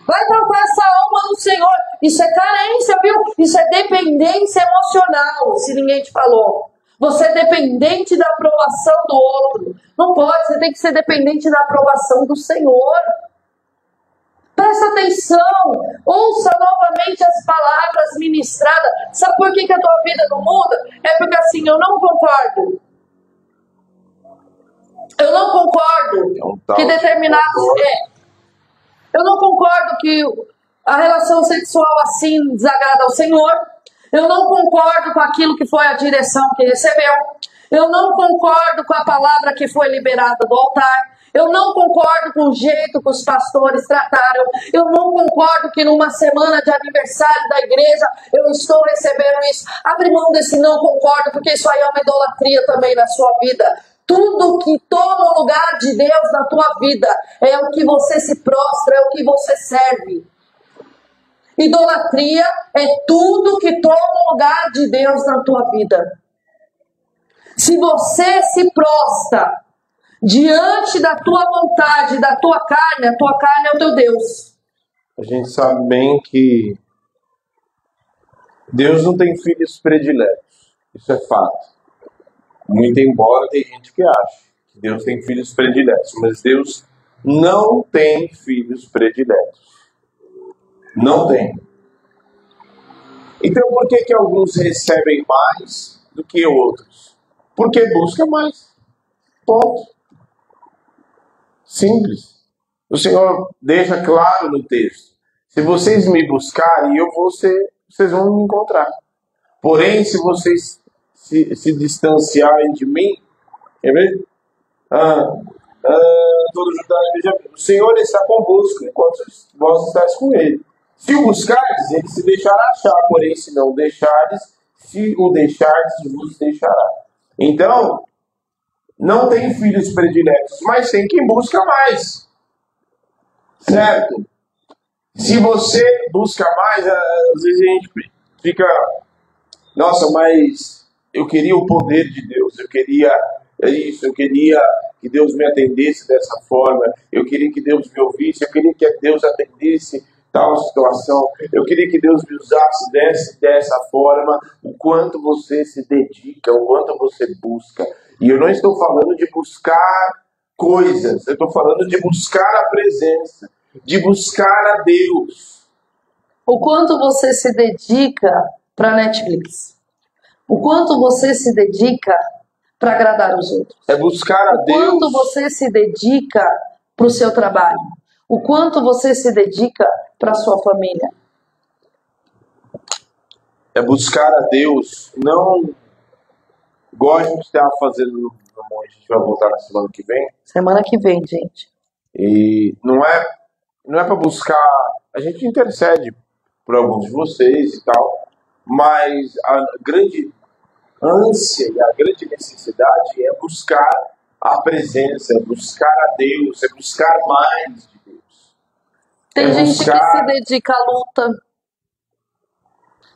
Vai tratar essa alma no Senhor. Isso é carência, viu? Isso é dependência emocional, se ninguém te falou. Você é dependente da aprovação do outro. Não pode, você tem que ser dependente da aprovação do Senhor. Presta atenção, ouça novamente as palavras ministradas. Sabe por que a tua vida não muda? É porque assim, eu não concordo. Eu não concordo que determinados... Eu não concordo que a relação sexual assim desagrada ao Senhor. Eu não concordo com aquilo que foi a direção que recebeu. Eu não concordo com a palavra que foi liberada do altar. Eu não concordo com o jeito que os pastores trataram. Eu não concordo que numa semana de aniversário da igreja eu estou recebendo isso. Abre mão desse não concordo, porque isso aí é uma idolatria também na sua vida. Tudo que toma o lugar de Deus na tua vida é o que você se prostra, é o que você serve. Idolatria é tudo que toma o lugar de Deus na tua vida. Se você se prostra diante da tua vontade, da tua carne, a tua carne é o teu Deus. A gente sabe bem que Deus não tem filhos prediletos. Isso é fato. Muito embora tem gente que acha que Deus tem filhos prediletos, mas Deus não tem filhos prediletos. Não tem. Então por que alguns recebem mais do que outros? Porque busca mais. Ponto. Simples. O Senhor deixa claro no texto. Se vocês me buscarem, vocês vão me encontrar. Porém, se vocês se distanciarem de mim, quer ver? Todo Judá, o Senhor está convosco enquanto vós estáis com ele. Se o buscardes, ele se deixará achar, porém se não deixardes, se o deixardes, vos deixará. Então, não tem filhos prediletos, mas tem quem busca mais. Certo? Se você busca mais, às vezes a gente fica... Nossa, mas eu queria o poder de Deus, eu queria isso, eu queria que Deus me atendesse dessa forma, eu queria que Deus me ouvisse, eu queria que Deus atendesse tal situação, eu queria que Deus me usasse dessa forma. O quanto você se dedica, o quanto você busca. E eu não estou falando de buscar coisas, eu estou falando de buscar a presença, de buscar a Deus. O quanto você se dedica para Netflix. O quanto você se dedica para agradar os outros. É buscar a Deus. O quanto você se dedica para o seu trabalho. O quanto você se dedica para a sua família. É buscar a Deus. Não igual a gente estava fazendo no monte. A gente vai voltar na semana que vem. Semana que vem, gente. E não é para buscar... A gente intercede por alguns de vocês e tal. Mas a grande ânsia e a grande necessidade é buscar a presença, é buscar a Deus, é buscar mais de Deus. Tem gente que se dedica à luta.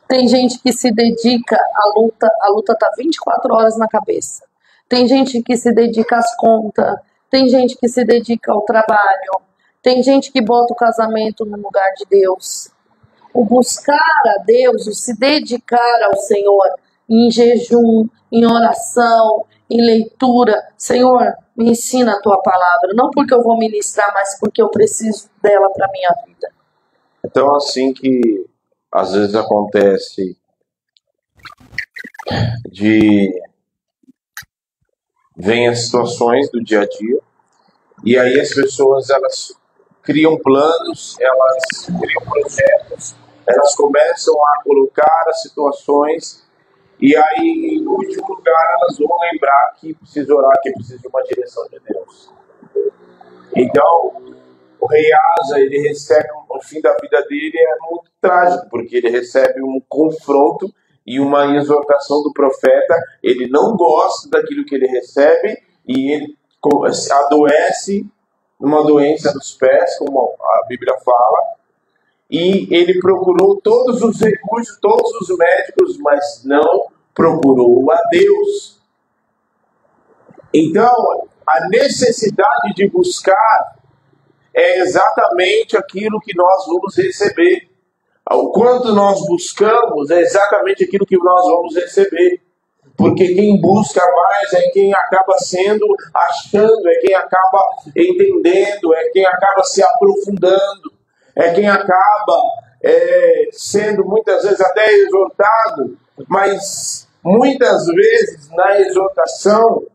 Tem gente que se dedica à luta. A luta tá 24 horas na cabeça. Tem gente que se dedica às contas. Tem gente que se dedica ao trabalho. Tem gente que bota o casamento no lugar de Deus. O buscar a Deus, o se dedicar ao Senhor em jejum, em oração, em leitura. Senhor, me ensina a tua palavra. Não porque eu vou ministrar, mas porque eu preciso dela para a minha vida. Então, assim que às vezes acontece vem as situações do dia a dia, e aí as pessoas elas criam planos, elas criam projetos, elas começam a colocar as situações E aí, em último lugar, elas vão lembrar que precisa orar, que precisa de uma direção de Deus. Então, o rei Asa, ele recebe, o fim da vida dele é muito trágico, porque ele recebe um confronto e uma exortação do profeta. Ele não gosta daquilo que ele recebe e ele adoece uma doença dos pés, como a Bíblia fala, e ele procurou todos os recursos, todos os médicos, mas não procurou a Deus. Então, a necessidade de buscar é exatamente aquilo que nós vamos receber. O quanto nós buscamos é exatamente aquilo que nós vamos receber. Porque quem busca mais é quem acaba sendo, achando, é quem acaba entendendo, é quem acaba se aprofundando, é quem acaba sendo muitas vezes até exortado, mas muitas vezes na exortação,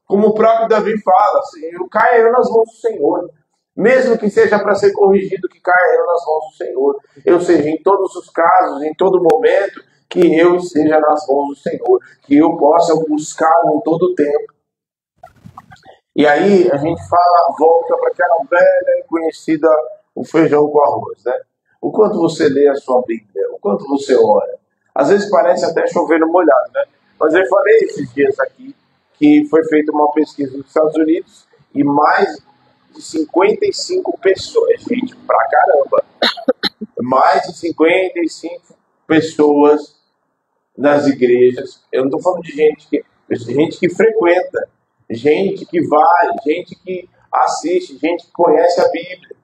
como o próprio Davi fala, assim, caia eu nas mãos do Senhor. Mesmo que seja para ser corrigido, que caia eu nas mãos do Senhor. Ou seja, em todos os casos, em todo momento, que eu esteja nas mãos do Senhor. Que eu possa buscá-lo em todo o tempo. E aí a gente volta para aquela velha e conhecida, o feijão com arroz, né? O quanto você lê a sua Bíblia, o quanto você ora. Às vezes parece até chover no molhado, né? Mas eu falei esses dias aqui que foi feita uma pesquisa nos Estados Unidos e mais de 55 pessoas, gente, pra caramba, mais de 55 pessoas nas igrejas, eu não estou falando de gente que frequenta, gente que vai, gente que assiste, gente que conhece a Bíblia,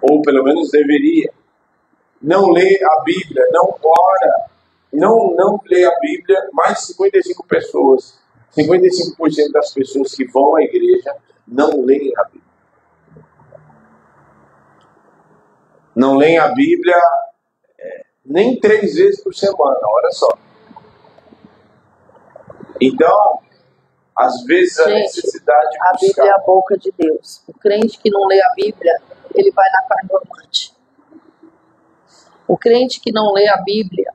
ou pelo menos deveria, não lê a Bíblia, não ora, não lê a Bíblia, mais de 55 pessoas, 55% das pessoas que vão à igreja não leem a Bíblia. Não leem a Bíblia nem 3 vezes por semana, olha só. Então, às vezes a necessidade de buscar... A Bíblia é a boca de Deus. O crente que não lê a Bíblia, ele vai na cartomante. O crente que não lê a Bíblia,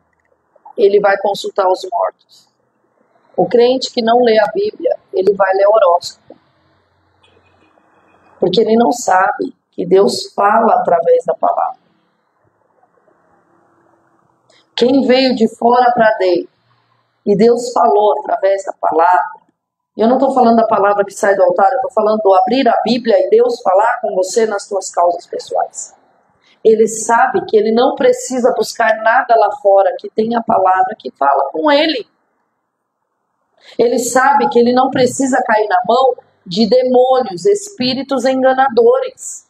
ele vai consultar os mortos. O crente que não lê a Bíblia, ele vai ler horóscopo. Porque ele não sabe que Deus fala através da palavra. Quem veio de fora para dentro e Deus falou através da palavra, eu não estou falando da palavra que sai do altar, eu estou falando do abrir a Bíblia e Deus falar com você nas suas causas pessoais. Ele sabe que ele não precisa buscar nada lá fora que tenha a palavra que fala com ele. Ele sabe que ele não precisa cair na mão de demônios, espíritos enganadores.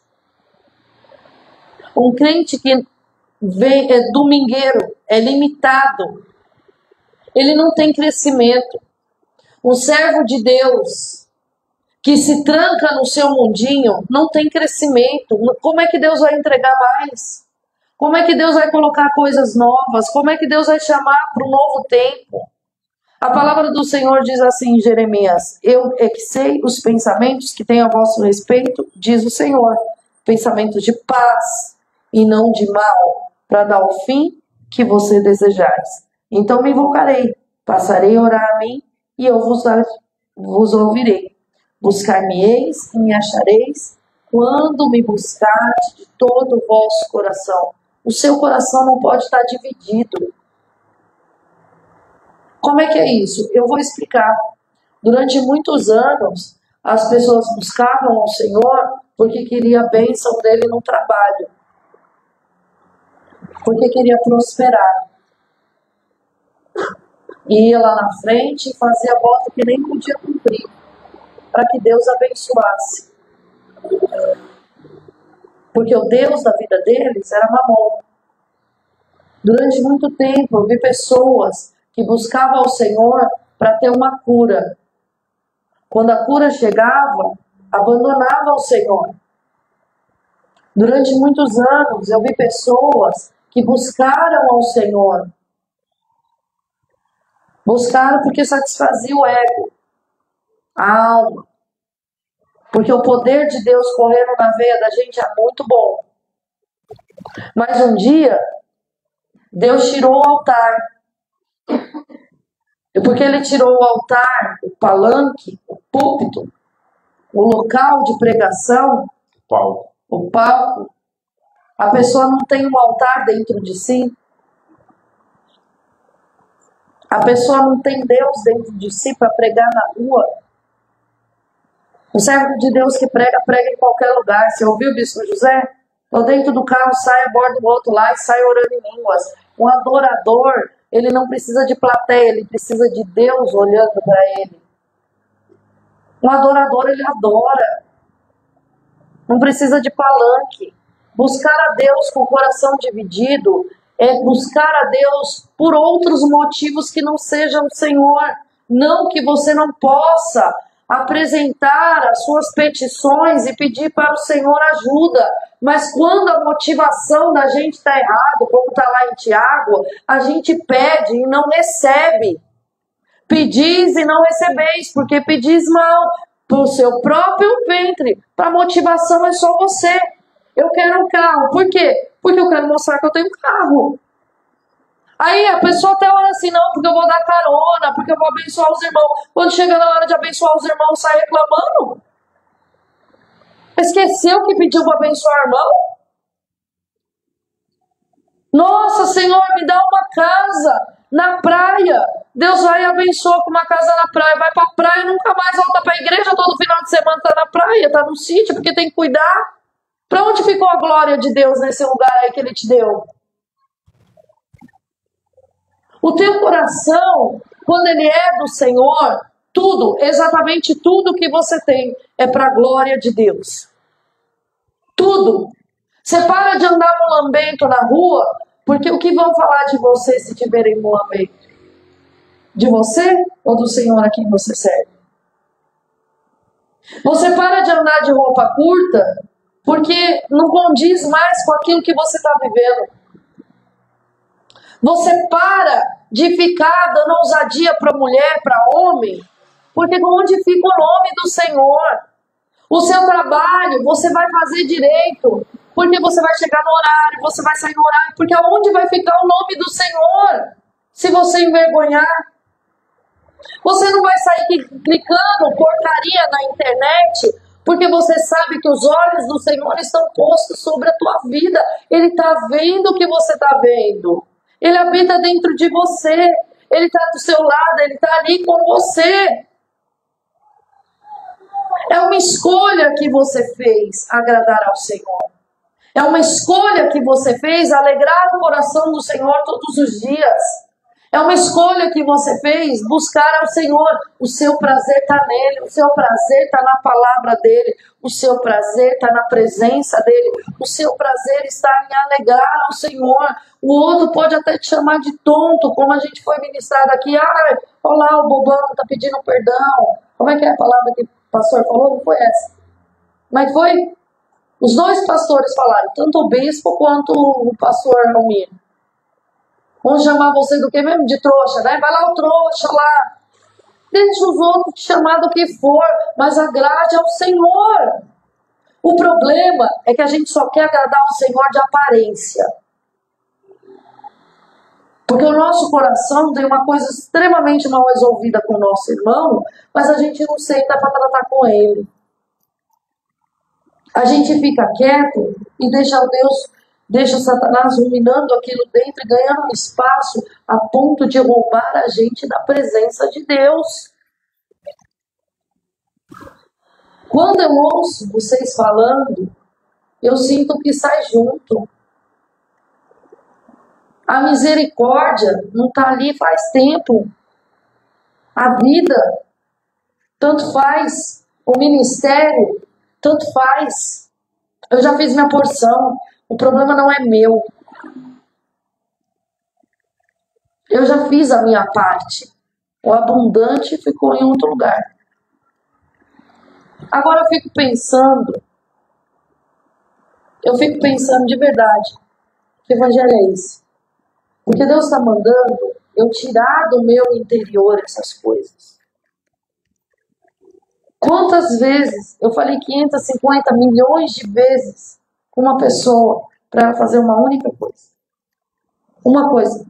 Um crente que é domingueiro, é limitado. Ele não tem crescimento. Um servo de Deus que se tranca no seu mundinho não tem crescimento. Como é que Deus vai entregar mais? Como é que Deus vai colocar coisas novas? Como é que Deus vai chamar para um novo tempo? A palavra do Senhor diz assim em Jeremias: eu é que sei os pensamentos que tenho a vosso respeito, diz o Senhor, pensamentos de paz e não de mal, para dar o fim que você desejais. Então me invocarei, passarei a orar a mim, e eu vos ouvirei. Buscar-me-eis e me achareis, quando me buscardes de todo o vosso coração. O seu coração não pode estar dividido. Como é que é isso? Eu vou explicar. Durante muitos anos, as pessoas buscavam ao Senhor porque queria a bênção dele no trabalho. Porque queria prosperar. Ia lá na frente e fazia voto que nem podia cumprir, para que Deus abençoasse. Porque o Deus da vida deles era Mamon. Durante muito tempo eu vi pessoas que buscavam ao Senhor para ter uma cura. Quando a cura chegava, abandonavam o Senhor. Durante muitos anos eu vi pessoas que buscaram ao Senhor. Buscaram porque satisfazia o ego, a alma. Porque o poder de Deus correndo na veia da gente é muito bom. Mas um dia, Deus tirou o altar. E porque ele tirou o altar, o palanque, o púlpito, o local de pregação, o palco, a pessoa não tem um altar dentro de si. A pessoa não tem Deus dentro de si para pregar na rua. O servo de Deus que prega, prega em qualquer lugar. Você ouviu, Bispo José? Estou dentro do carro, sai, abordo o outro lá e sai orando em línguas. Um adorador, ele não precisa de plateia, ele precisa de Deus olhando para ele. Um adorador, ele adora. Não precisa de palanque. Buscar a Deus com o coração dividido é buscar a Deus por outros motivos que não sejam o Senhor. Não que você não possa apresentar as suas petições e pedir para o Senhor ajuda. Mas quando a motivação da gente está errada, como está lá em Tiago, a gente pede e não recebe. Pedis e não recebeis, porque pedis mal, por seu próprio ventre. Para motivação é só você. Eu quero um carro. Por quê? Porque eu quero mostrar que eu tenho um carro. Aí a pessoa até olha assim, não, porque eu vou dar carona, porque eu vou abençoar os irmãos. Quando chega na hora de abençoar os irmãos, sai reclamando. Esqueceu que pediu para abençoar o irmão? Nossa, Senhor, me dá uma casa na praia. Deus vai e abençoa com uma casa na praia. Vai para a praia e nunca mais volta para a igreja. Todo final de semana está na praia, está no sítio, porque tem que cuidar. Para onde ficou a glória de Deus nesse lugar aí que Ele te deu? O teu coração, quando ele é do Senhor, tudo, exatamente tudo que você tem é para a glória de Deus. Tudo. Você para de andar mulambento na rua, porque o que vão falar de você se te verem mulambento? De você ou do Senhor a quem você serve? Você para de andar de roupa curta, porque não condiz mais com aquilo que você está vivendo. Você para de ficar dando ousadia para mulher, para homem, porque onde fica o nome do Senhor? O seu trabalho, você vai fazer direito, porque você vai chegar no horário, você vai sair no horário, porque aonde vai ficar o nome do Senhor? Se você envergonhar. Você não vai sair clicando porcaria na internet, porque você sabe que os olhos do Senhor estão postos sobre a tua vida. Ele está vendo o que você está vendo. Ele habita dentro de você. Ele está do seu lado, ele está ali com você. É uma escolha que você fez agradar ao Senhor. É uma escolha que você fez alegrar o coração do Senhor todos os dias. É uma escolha que você fez buscar ao Senhor. O seu prazer está nele, o seu prazer está na palavra dele, o seu prazer está na presença dele, o seu prazer está em alegrar ao Senhor. O outro pode até te chamar de tonto, como a gente foi ministrado aqui. Ah, olha lá, o bobão está pedindo perdão. Como é que é a palavra que o pastor falou? Não foi essa. Como é que foi? Os dois pastores falaram, tanto o bispo quanto o pastor Romir. Vão chamar você do que mesmo? De trouxa, né? Vai lá o trouxa lá. Deixa os outros te chamar do que for, mas agrade ao Senhor. O problema é que a gente só quer agradar ao Senhor de aparência. Porque o nosso coração tem uma coisa extremamente mal resolvida com o nosso irmão, mas a gente não senta para tratar com ele. A gente fica quieto e deixa Satanás ruminando aquilo dentro e ganhando espaço a ponto de roubar a gente da presença de Deus. Quando eu ouço vocês falando, eu sinto que sai junto. A misericórdia não está ali faz tempo. A vida, tanto faz. O ministério, tanto faz. Eu já fiz minha porção. O problema não é meu. Eu já fiz a minha parte. O abundante ficou em outro lugar. Agora eu fico pensando de verdade, que evangelho é esse? Porque Deus está mandando eu tirar do meu interior essas coisas. Quantas vezes eu falei 550 milhões de vezes com uma pessoa para ela fazer uma única coisa? Uma coisa.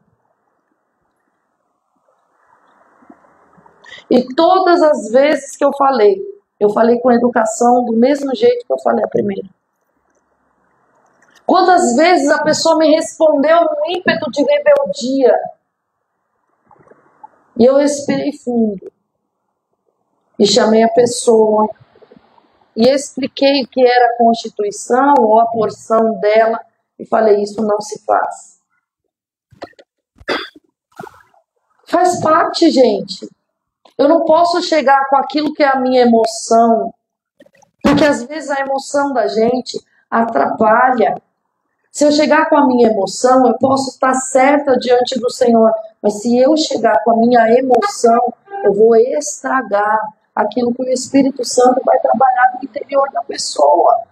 E todas as vezes que eu falei com educação do mesmo jeito que eu falei a primeira. Quantas vezes a pessoa me respondeu num ímpeto de rebeldia? E eu respirei fundo. E chamei a pessoa. E expliquei o que era a Constituição ou a porção dela. E falei, isso não se faz. Faz parte, gente. Eu não posso chegar com aquilo que é a minha emoção, porque às vezes a emoção da gente atrapalha. Se eu chegar com a minha emoção, eu posso estar certa diante do Senhor, mas se eu chegar com a minha emoção, eu vou estragar aquilo que o Espírito Santo vai trabalhar no interior da pessoa.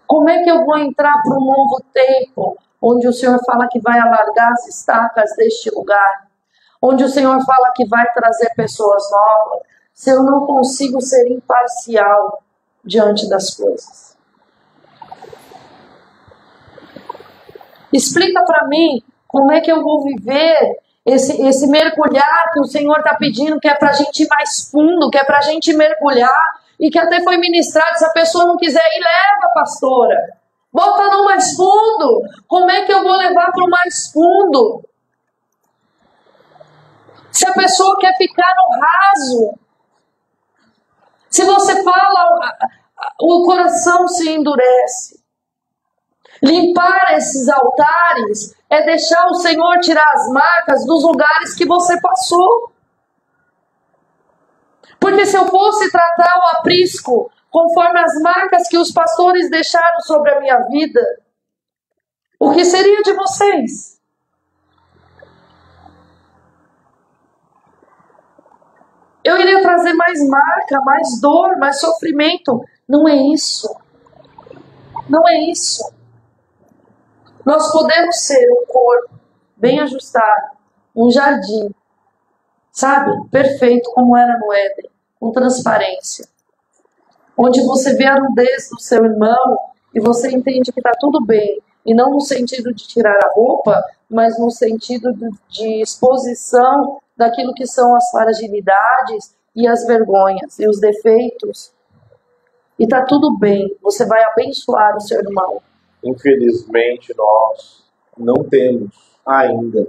Como é que eu vou entrar para um novo tempo, onde o Senhor fala que vai alargar as estacas deste lugar? Onde o Senhor fala que vai trazer pessoas novas, se eu não consigo ser imparcial diante das coisas? Explica para mim como é que eu vou viver esse mergulhar que o Senhor está pedindo, que é para a gente ir mais fundo, que é para a gente mergulhar, e que até foi ministrado, se a pessoa não quiser ir, leva, pastora. Bota no mais fundo. Como é que eu vou levar para o mais fundo? Se a pessoa quer ficar no raso, se você fala, o coração se endurece. Limpar esses altares é deixar o Senhor tirar as marcas dos lugares que você passou. Porque se eu fosse tratar o aprisco conforme as marcas que os pastores deixaram sobre a minha vida, o que seria de vocês? Eu iria trazer mais marca, mais dor, mais sofrimento. Não é isso. Não é isso. Nós podemos ser um corpo bem ajustado, um jardim, sabe? Perfeito, como era no Éden, com transparência. Onde você vê a nudez do seu irmão e você entende que está tudo bem. E não no sentido de tirar a roupa, mas no sentido de exposição daquilo que são as fragilidades e as vergonhas e os defeitos. E tá tudo bem, você vai abençoar o seu irmão. Infelizmente, nós não temos ainda.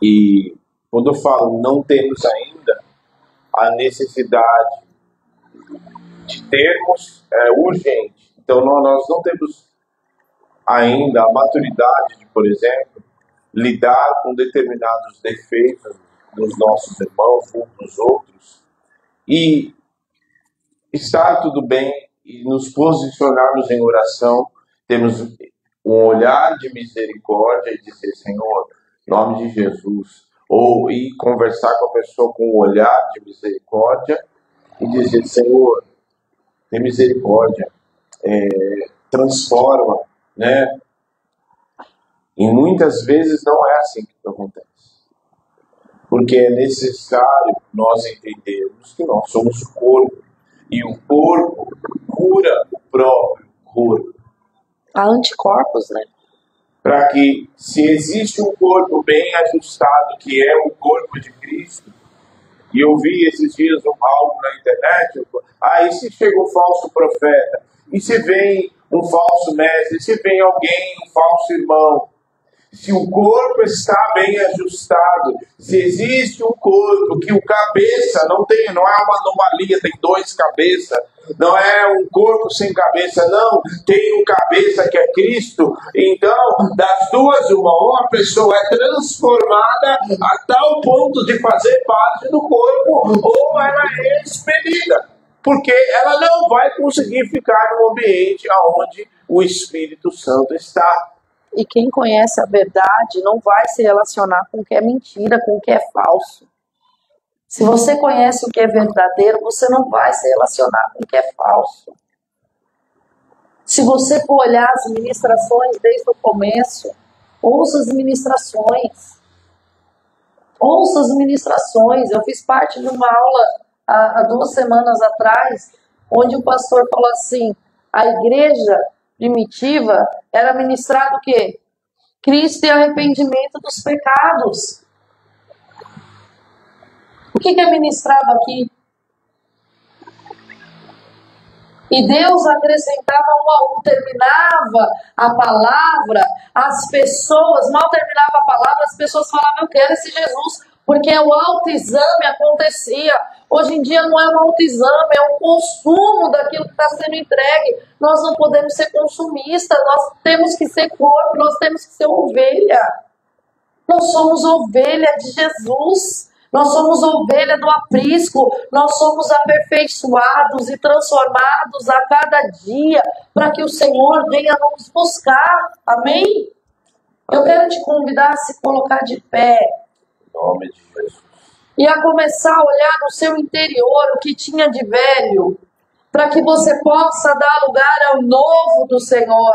E quando eu falo não temos ainda, a necessidade de termos é urgente. Então, nós não temos ainda a maturidade de, por exemplo, lidar com determinados defeitos dos nossos irmãos, uns dos outros, e estar tudo bem e nos posicionarmos em oração, temos um olhar de misericórdia e dizer, Senhor, em nome de Jesus, ou ir conversar com a pessoa com um olhar de misericórdia e dizer, Senhor, tem misericórdia, transforma, né? E muitas vezes não é assim que acontece. Porque é necessário nós entendermos que nós somos o corpo. E o corpo cura o próprio corpo. Há anticorpos, né? Para que, se existe um corpo bem ajustado, que é o corpo de Cristo, e eu vi esses dias algo na internet, e se chega um falso profeta? E se vem um falso mestre? E se vem alguém, um falso irmão? Se o corpo está bem ajustado, se existe um corpo que o cabeça não é uma anomalia, tem dois cabeças, não é um corpo sem cabeça, não, tem um cabeça que é Cristo, então das duas uma pessoa é transformada a tal ponto de fazer parte do corpo, ou ela é expelida, porque ela não vai conseguir ficar no ambiente onde o Espírito Santo está. E quem conhece a verdade não vai se relacionar com o que é mentira, com o que é falso. Se você conhece o que é verdadeiro, você não vai se relacionar com o que é falso. Se você for olhar as ministrações desde o começo, ouça as ministrações. Ouça as ministrações. Eu fiz parte de uma aula há 2 semanas atrás, onde o pastor falou assim, a igreja primitiva era ministrado o quê? Cristo e arrependimento dos pecados. O que é ministrado aqui? E Deus acrescentava um a um, terminava a palavra, as pessoas, mal terminava a palavra, as pessoas falavam, eu quero esse Jesus, porque o autoexame acontecia. Hoje em dia não é um autoexame, é um consumo daquilo que está sendo entregue. Nós não podemos ser consumistas, nós temos que ser corpo, nós temos que ser ovelha. Nós somos ovelha de Jesus. Nós somos ovelha do aprisco, nós somos aperfeiçoados e transformados a cada dia para que o Senhor venha nos buscar. Amém? Eu quero te convidar a se colocar de pé. Em nome de Jesus. E a começar a olhar no seu interior o que tinha de velho, para que você possa dar lugar ao novo do Senhor.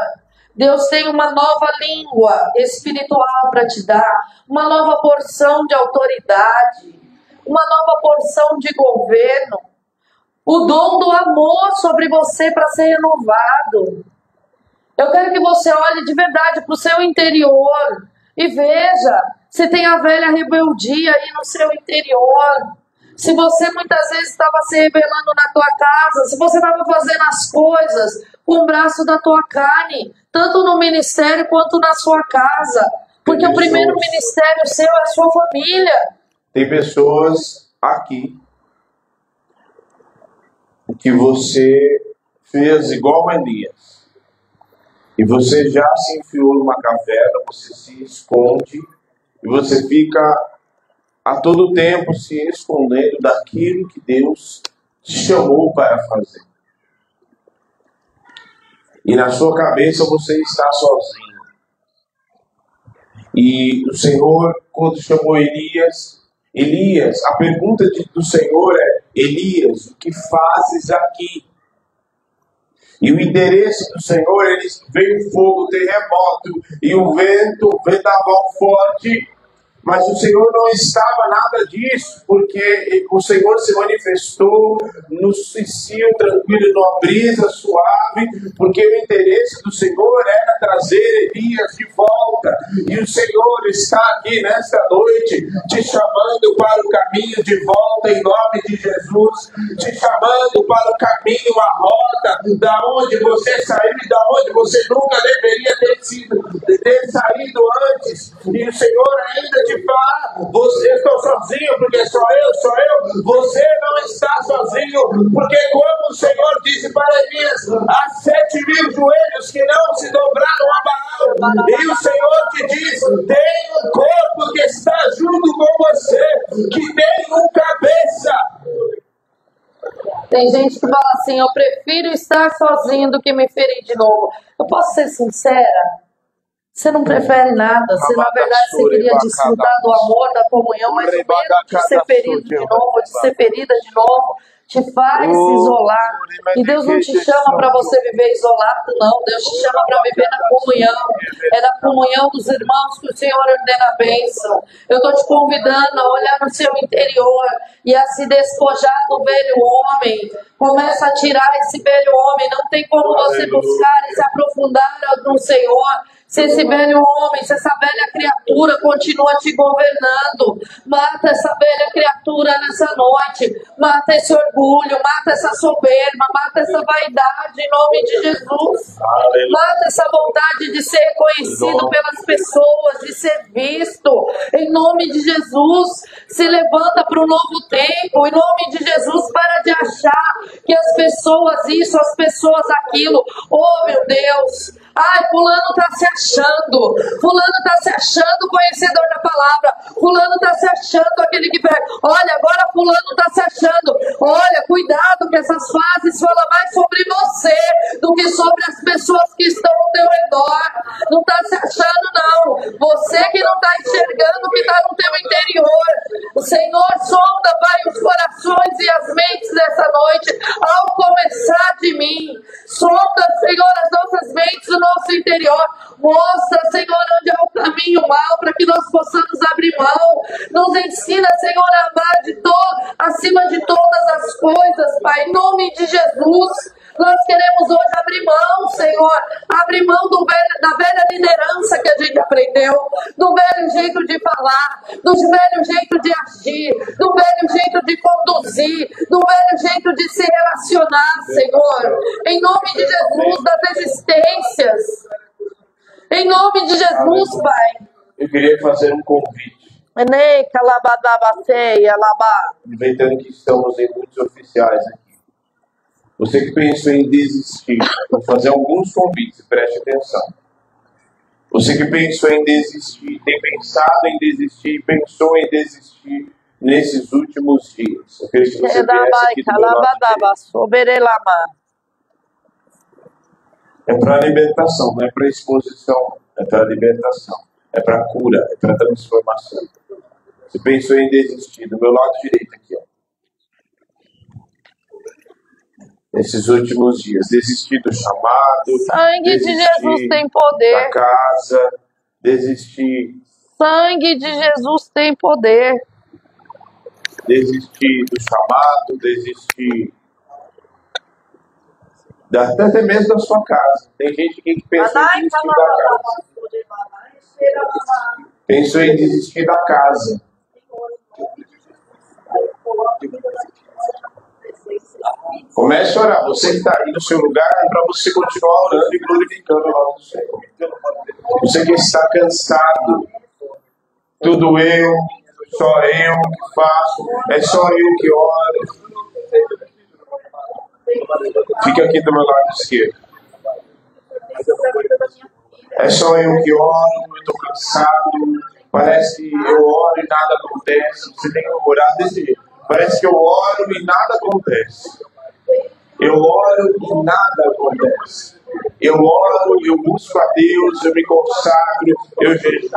Deus tem uma nova língua espiritual para te dar, uma nova porção de autoridade, uma nova porção de governo, o dom do amor sobre você para ser renovado. Eu quero que você olhe de verdade para o seu interior e veja se tem a velha rebeldia aí no seu interior. Se você muitas vezes estava se rebelando na tua casa, se você estava fazendo as coisas com o braço da tua carne, tanto no ministério quanto na sua casa. Porque o primeiro ministério seu é a sua família. Tem pessoas aqui que você fez igual Elias. E você já se enfiou numa caverna, você se esconde e você fica a todo tempo se escondendo daquilo que Deus te chamou para fazer. E na sua cabeça você está sozinho. E o Senhor, quando chamou Elias, a pergunta do Senhor é, Elias, o que fazes aqui? E o interesse do Senhor, veio fogo, terremoto, e o vento, vendaval forte, mas o Senhor não estava nada disso, porque o Senhor se manifestou no cicio tranquilo, numa brisa suave, porque o interesse do Senhor era trazer Elias de volta. E o Senhor está aqui nesta noite, te chamando para o caminho de volta, em nome de Jesus, te chamando para o caminho, a rota, da onde você saiu e da onde você nunca deveria ter saído antes. E o Senhor ainda te fala, você está sozinho, porque sou eu, você não está sozinho, porque como o Senhor disse para Elias, há 7.000 joelhos que não se dobraram a Baal, e o Senhor te diz, tem um corpo que está junto com você, que tem um cabeça. Tem gente que fala assim, eu prefiro estar sozinho do que me ferir de novo. Eu posso ser sincera? Você não prefere nada, você na verdade você queria desfrutar do amor, da comunhão, mas o medo de ser ferido de novo, de ser ferida de novo, te faz se isolar. E Deus não te chama para você viver isolado, não. Deus te chama para viver na comunhão. É na comunhão dos irmãos que o Senhor ordena a bênção. Eu estou te convidando a olhar no seu interior e a se despojar do velho homem. Começa a tirar esse velho homem. Não tem como você buscar e se aprofundar no Senhor se esse velho homem, se essa velha criatura continua te governando. Mata essa velha criatura nessa noite. Mata esse orgulho, mata essa soberba, mata essa vaidade em nome de Jesus. Aleluia. Mata essa vontade de ser reconhecido pelas pessoas, de ser visto. Em nome de Jesus, se levanta para um novo tempo. Em nome de Jesus, para de achar que as pessoas isso, as pessoas aquilo. Oh, meu Deus! Ai, fulano está se achando. Fulano está se achando conhecedor da palavra. Fulano está se achando aquele que... Olha, agora fulano está se achando. Olha, cuidado que essas fases falam mais sobre você do que sobre as pessoas que estão ao teu redor. Não está se achando, não. Você que não está enxergando o que está no teu interior. O Senhor sonda, Pai, os corações e as mentes dessa noite. Ao começar de mim. Sonda, Senhor, as nossas mentes, o nosso interior. Mostra, Senhor, onde é o caminho mal para que nós possamos abrir mão. Nos ensina, Senhor, a amar acima de todas as coisas, Pai, em nome de Jesus. Nós queremos hoje abrir mão, Senhor, abrir mão da velha liderança que a gente aprendeu, do velho jeito de falar, do velho jeito de agir, do velho jeito de conduzir, do velho jeito de se relacionar, Senhor. Em nome de Jesus, das resistências. Em nome de Jesus, Pai. Eu queria fazer um convite. Aproveitando que estamos em muitos oficiais aqui. Você que pensou em desistir, vou fazer alguns convites, preste atenção. Você que pensou em desistir, tem pensado em desistir, pensou em desistir nesses últimos dias. Eu queria que você viesse aqui do meu lado. É para libertação, não é para exposição, é para libertação, é para cura, é para transformação. Você pensou em desistir, do meu lado direito aqui, ó. Nesses últimos dias, desistir do chamado, Sangue de Jesus tem poder. Da casa, desistir. Sangue de Jesus tem poder. Desistir do chamado, desistir até mesmo da sua casa. Tem gente que pensa em desistir da casa. Pensou em desistir da casa. Comece a orar. Você que está aí no seu lugar, é para você continuar orando e glorificando o nome do Senhor. Você que está cansado, tudo eu, só eu que faço, é só eu que oro. Fica aqui do meu lado esquerdo. É só eu que oro, eu estou cansado. Parece que eu oro e nada acontece. Você tem que orar desse jeito. Parece que eu oro e nada acontece. Eu oro e nada acontece. Eu oro e eu busco a Deus, eu me consagro, eu jejuo,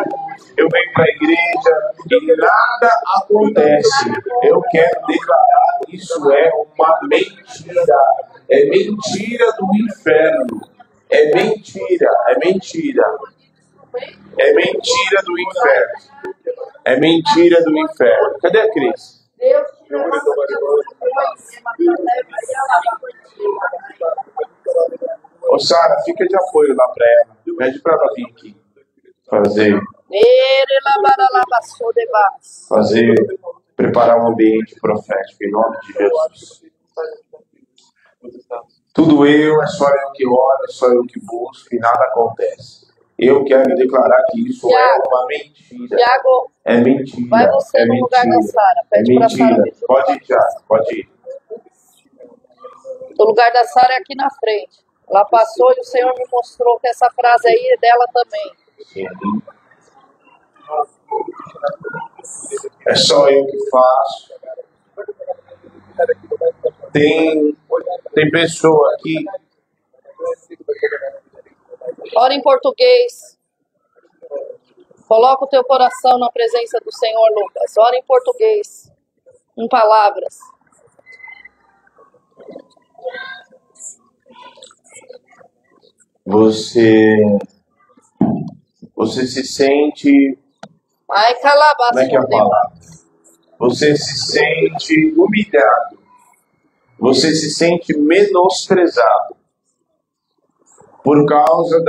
eu venho para a igreja e nada acontece. Eu quero declarar que isso é uma mentira. É mentira do inferno. É mentira, é mentira. É mentira do inferno. É mentira do inferno. Cadê a Cris? Ô Sara, fica de apoio lá para ela. Pede para ela vir aqui. Preparar um ambiente profético em nome de Jesus. Tudo eu, é só eu que oro, é só eu que busco e nada acontece. Eu quero declarar que isso é uma mentira. Tiago, é mentira. Vai você no lugar da Sara. Pede para Sara. Pode ir, Tiago, pode ir. O lugar da Sara é aqui na frente. Ela passou e o Senhor me mostrou que essa frase aí é dela também. Sim. É só eu que faço. Tem pessoa aqui. Ora em português. Coloca o teu coração na presença do Senhor, Lucas. Ora em português. Em palavras. Você se sente... Ai, calabas. Como é que é a palavra? Você se sente humilhado. Você se sente menosprezado. Por causa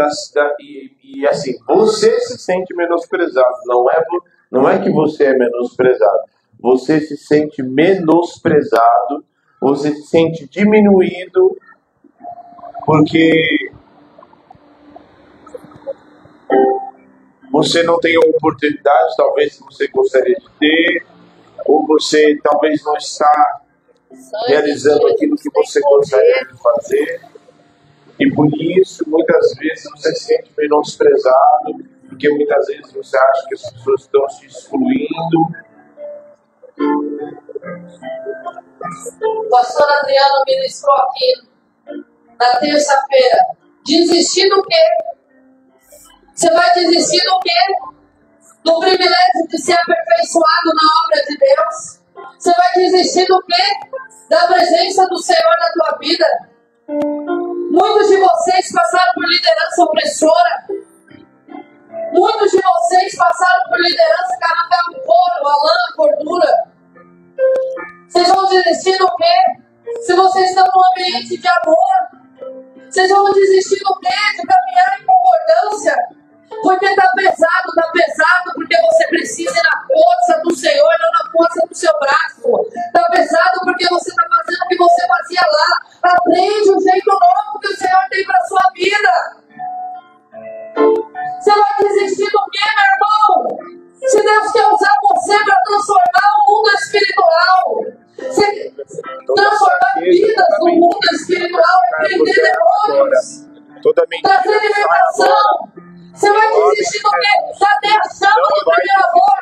e assim, você se sente menosprezado. Não é que você é menosprezado. Você se sente menosprezado. Você se sente diminuído. Porque você não tem a oportunidade, talvez, que você gostaria de ter, ou você talvez não está realizando aquilo que você gostaria de fazer, e por isso, muitas vezes, você se sente menosprezado, porque muitas vezes você acha que as pessoas estão te excluindo. O pastor Adriano ministrou aqui na terça-feira. Desistir do quê? Você vai desistir do quê? Do privilégio de ser aperfeiçoado na obra de Deus? Você vai desistir do quê? Da presença do Senhor na tua vida? Muitos de vocês passaram por liderança opressora. Muitos de vocês passaram por liderança carregando o couro, a lã, a gordura. Vocês vão desistir do quê? Se vocês estão num ambiente de amor, Vocês vão desistir do quê? De caminhar em concordância? Porque tá pesado, porque você precisa ir na força do Senhor e não na força do seu braço. Tá pesado porque você tá fazendo o que você fazia lá. Aprende um jeito novo que o Senhor tem pra sua vida. Você vai desistir do quê, meu irmão? Se Deus quer usar você para transformar o mundo espiritual, transformar vidas no mundo espiritual, repreender demônios, trazer libertação. Você vai desistir do quê? Cadê a chama do primeiro amor?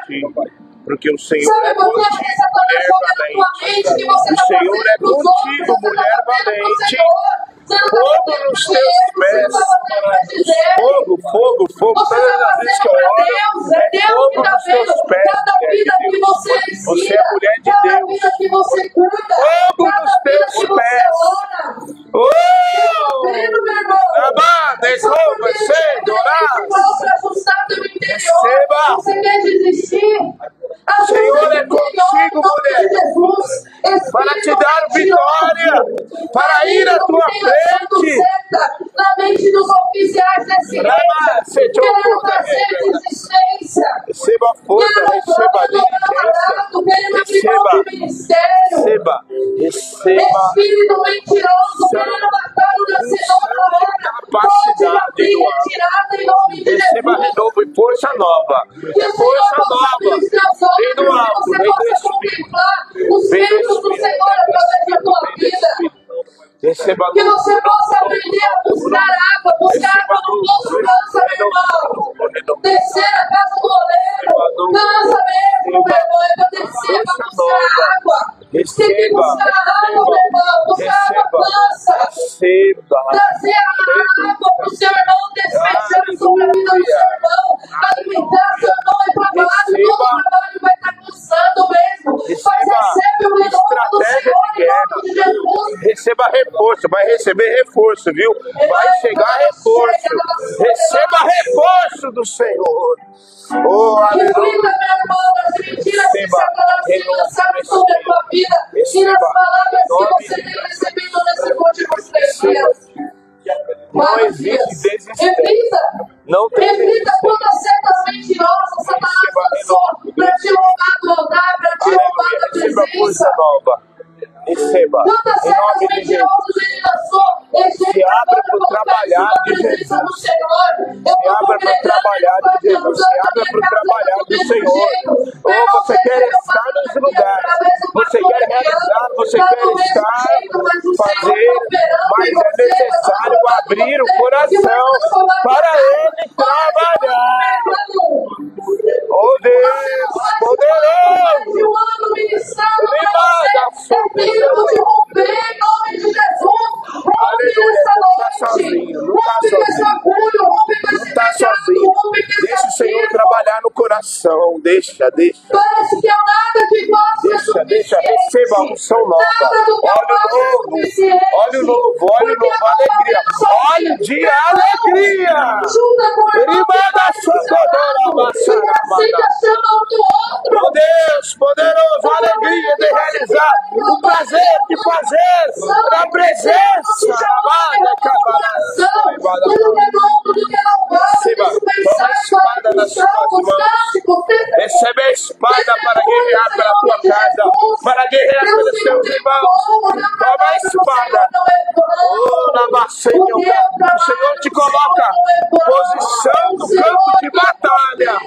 Porque o Senhor Sabe é por que contigo, essa mulher na tua mente que você valente. O está Senhor é fazendo pros outros, contigo, você mulher tá fazendo pro valente. Senhor. Você não tá Fogo fazendo nos pra teus ele, você pés. não tá fazendo pra dizer. Fogo. Você Todas está as vezes que fazendo eu para oro, Deus, é Deus que fogo está nos teus vendo pés. cada vida que você ensina, Você é mulher de cada Deus. vida que você cuida, Fogo cada nos vida teus que você pés. ora. Oh! Vendo, meu irmão? Amada, como cedo, Para ajustar teu interior. Receba. Você quer desistir? O Senhor é contigo, mulher, para te dar vitória, para ir à tua frente. Na mente dos oficiais desse reino, querendo trazer desistência, Receba força, receba diligência, receba, espírito mentiroso, querendo matar o nascedor da hora, capacidade pode do retirada em nome de receba Jesus. renovo e força nova, força nova, vem do alto, você vem do possa Espírito, contemplar os vem do feitos do Espírito, Senhor através da tua vida. receba Que você possa aprender a buscar água no poço cansa, meu irmão. Descer a casa do oleiro, cansa mesmo, meu irmão, é pra descer, pra buscar água. Tem que buscar água, meu irmão, buscar água cansa. Trazer a água pro seu irmão, despejando sobre a vida do seu irmão. Alimentar seu irmão é trabalho, todo trabalho vai estar cansando mesmo. Mas recebe o renovo do Senhor em nome de Jesus. Receba reforço, vai receber reforço, viu? Vai chegar reforço. Receba reforço do Senhor. Oh, aleluia. Reflita, meu irmão, nas mentiras que Satanás tem lançado sobre a tua vida e nas palavras que você tem recebido nesses últimos 3 dias. Não existe desistência. Não tem Reflita quantas setas mentirosas Satanás lançou para te roubar do altar, para te roubar da Receba presença. força nova. Receba. Quantas Em setas nome de Jesus. mentirosas ele lançou? Se abra para o trabalhar de Jesus. Se abra para o trabalhar de Jesus. Se abra para o trabalhar do Senhor. Ou você quer estar nos lugares. Você quer realizar, você quer estar, fazer, mas é necessário abrir o coração para Ele trabalhar. Oh Deus, poderoso! Aleluia, não está sozinho, não está sozinho. Deixa o Senhor trabalhar no coração, deixa. Parece que é nada que possa Deixa, receba a unção nova. Óleo novo, alegria. Óleo de alegria. Oh Deus, poderoso, alegria de realizar, o prazer de fazer, na presença. Receba, toma a espada nas suas mãos. Recebe a espada para guerrear pela tua casa, para guerrear pelos seus irmãos. Toma a espada. Oh, na o Senhor te coloca em posição no campo de batalha.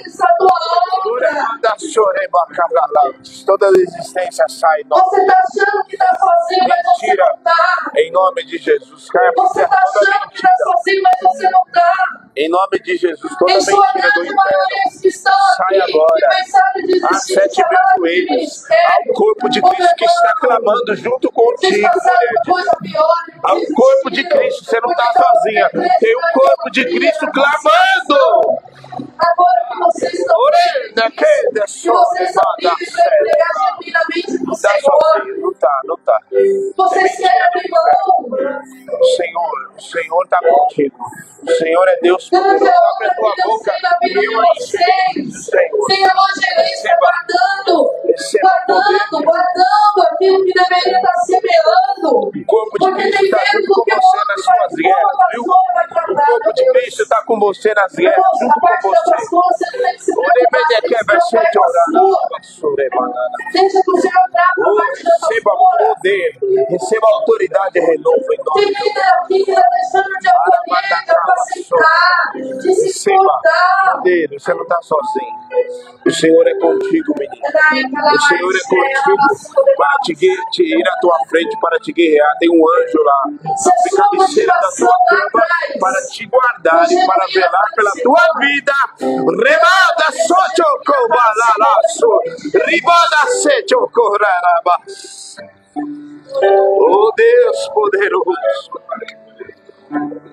Toda resistência sai. Você está achando que está sozinho, mas você Mentira. não está. Em nome de Jesus, caia por Você terra está toda achando que está mentira. sozinho, mas você não está. Em nome de Jesus, toda Em sua mentira do grande inferno. maioria que estão Sai aqui, agora. que pensaram em Há desistir 7 mil joelhos. Há o corpo de Cristo que está clamando junto contigo, mulher de Deus. Há o corpo de Cristo, você não está sozinha. Tem o corpo de Cristo clamando. Agora que vocês estão Orena, que que vocês estão livres para entregar genuinamente para o Não está Senhor. sozinho, não tá. Vocês querem abrir mão. O Senhor está contigo. O Senhor é Deus poderoso. Grande é a Abre obra a tua que Deus boca tem na vida e de eu vocês. Senhor. Sem evangelista guardando Receba aquilo que deveria estar semeando. O corpo de Porque Cristo tem está medo junto do com que o você outro nas vai suas guerras. você nas guerras, Irmãos, a junto com parte da você. pastora, você não tem que se preocupar, tem que se preocupar com a sua. Deixa que o Senhor trata a parte da Receba pastora. poder, receba autoridade e renovo em nome Tem de líder aqui que está deixando de acolher, de apacentar, de se Receba importar. poder, você não está sozinho. O Senhor é contigo, menino. O Senhor é contigo para te ir à tua frente, para te guerrear. Tem um anjo lá, na cabeceira da tua cama, para te guardar e para velar pela tua vida. Remada sochocobalalaço, ribada sechocoraraba. Oh Deus poderoso,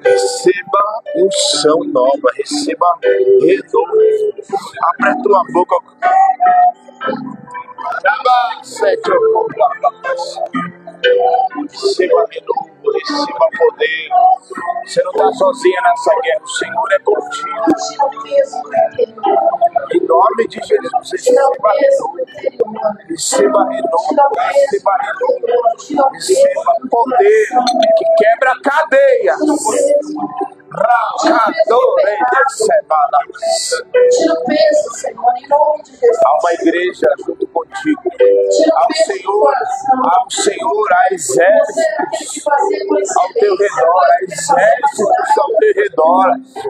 receba unção nova, receba renovo. Abre a tua boca. Receba renovo, receba poder. Você não está sozinha nessa guerra, o Senhor é contigo. Em nome de Jesus, receba renovo, receba renovo, receba renovo, receba poder que quebra cadeias. Tira o peso, Senhor, em nome de Jesus. Há uma igreja junto contigo. Ao Senhor, há exércitos ao teu redor, há exércitos ao teu redor,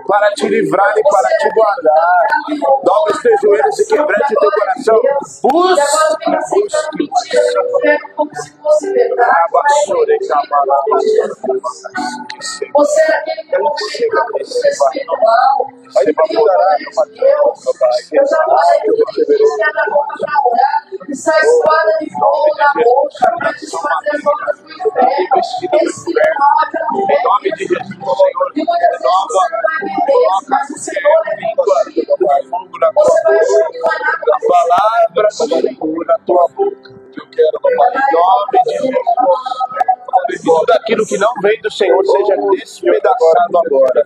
para te livrar e para te guardar. Dobra os teus joelhos e quebrante o teu coração. Você é aquele que conquista o espiritual. Eu já falei que você abre a boca para orar e sai espada de fogo na boca para desfazer as obras do inferno. Espiritual é pela fé. Em nome de Jesus, Senhor, E muitas vezes você não vai ver isso, mas o Senhor é contigo. Você vai achar que não é nada, mas a palavra do Senhor na tua boca. Eu quero, papai, em nome de Jesus. Tudo aquilo que não vem do Senhor seja despedaçado agora.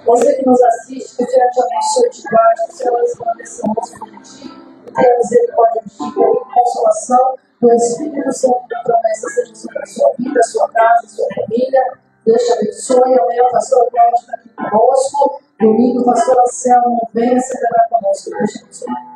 Você que nos assiste, que o Senhor te abençoe, te guarde, que o Senhor resplandeça o rosto de ti, e tenha misericórdia de ti, e consolação do Espírito Santo da promessa seja sobre a sua vida, a sua casa, a sua família. Deus te abençoe. Amanhã o pastor Cláudio está aqui conosco. Domingo o pastor Anselmo vem e será conosco. Deus te abençoe.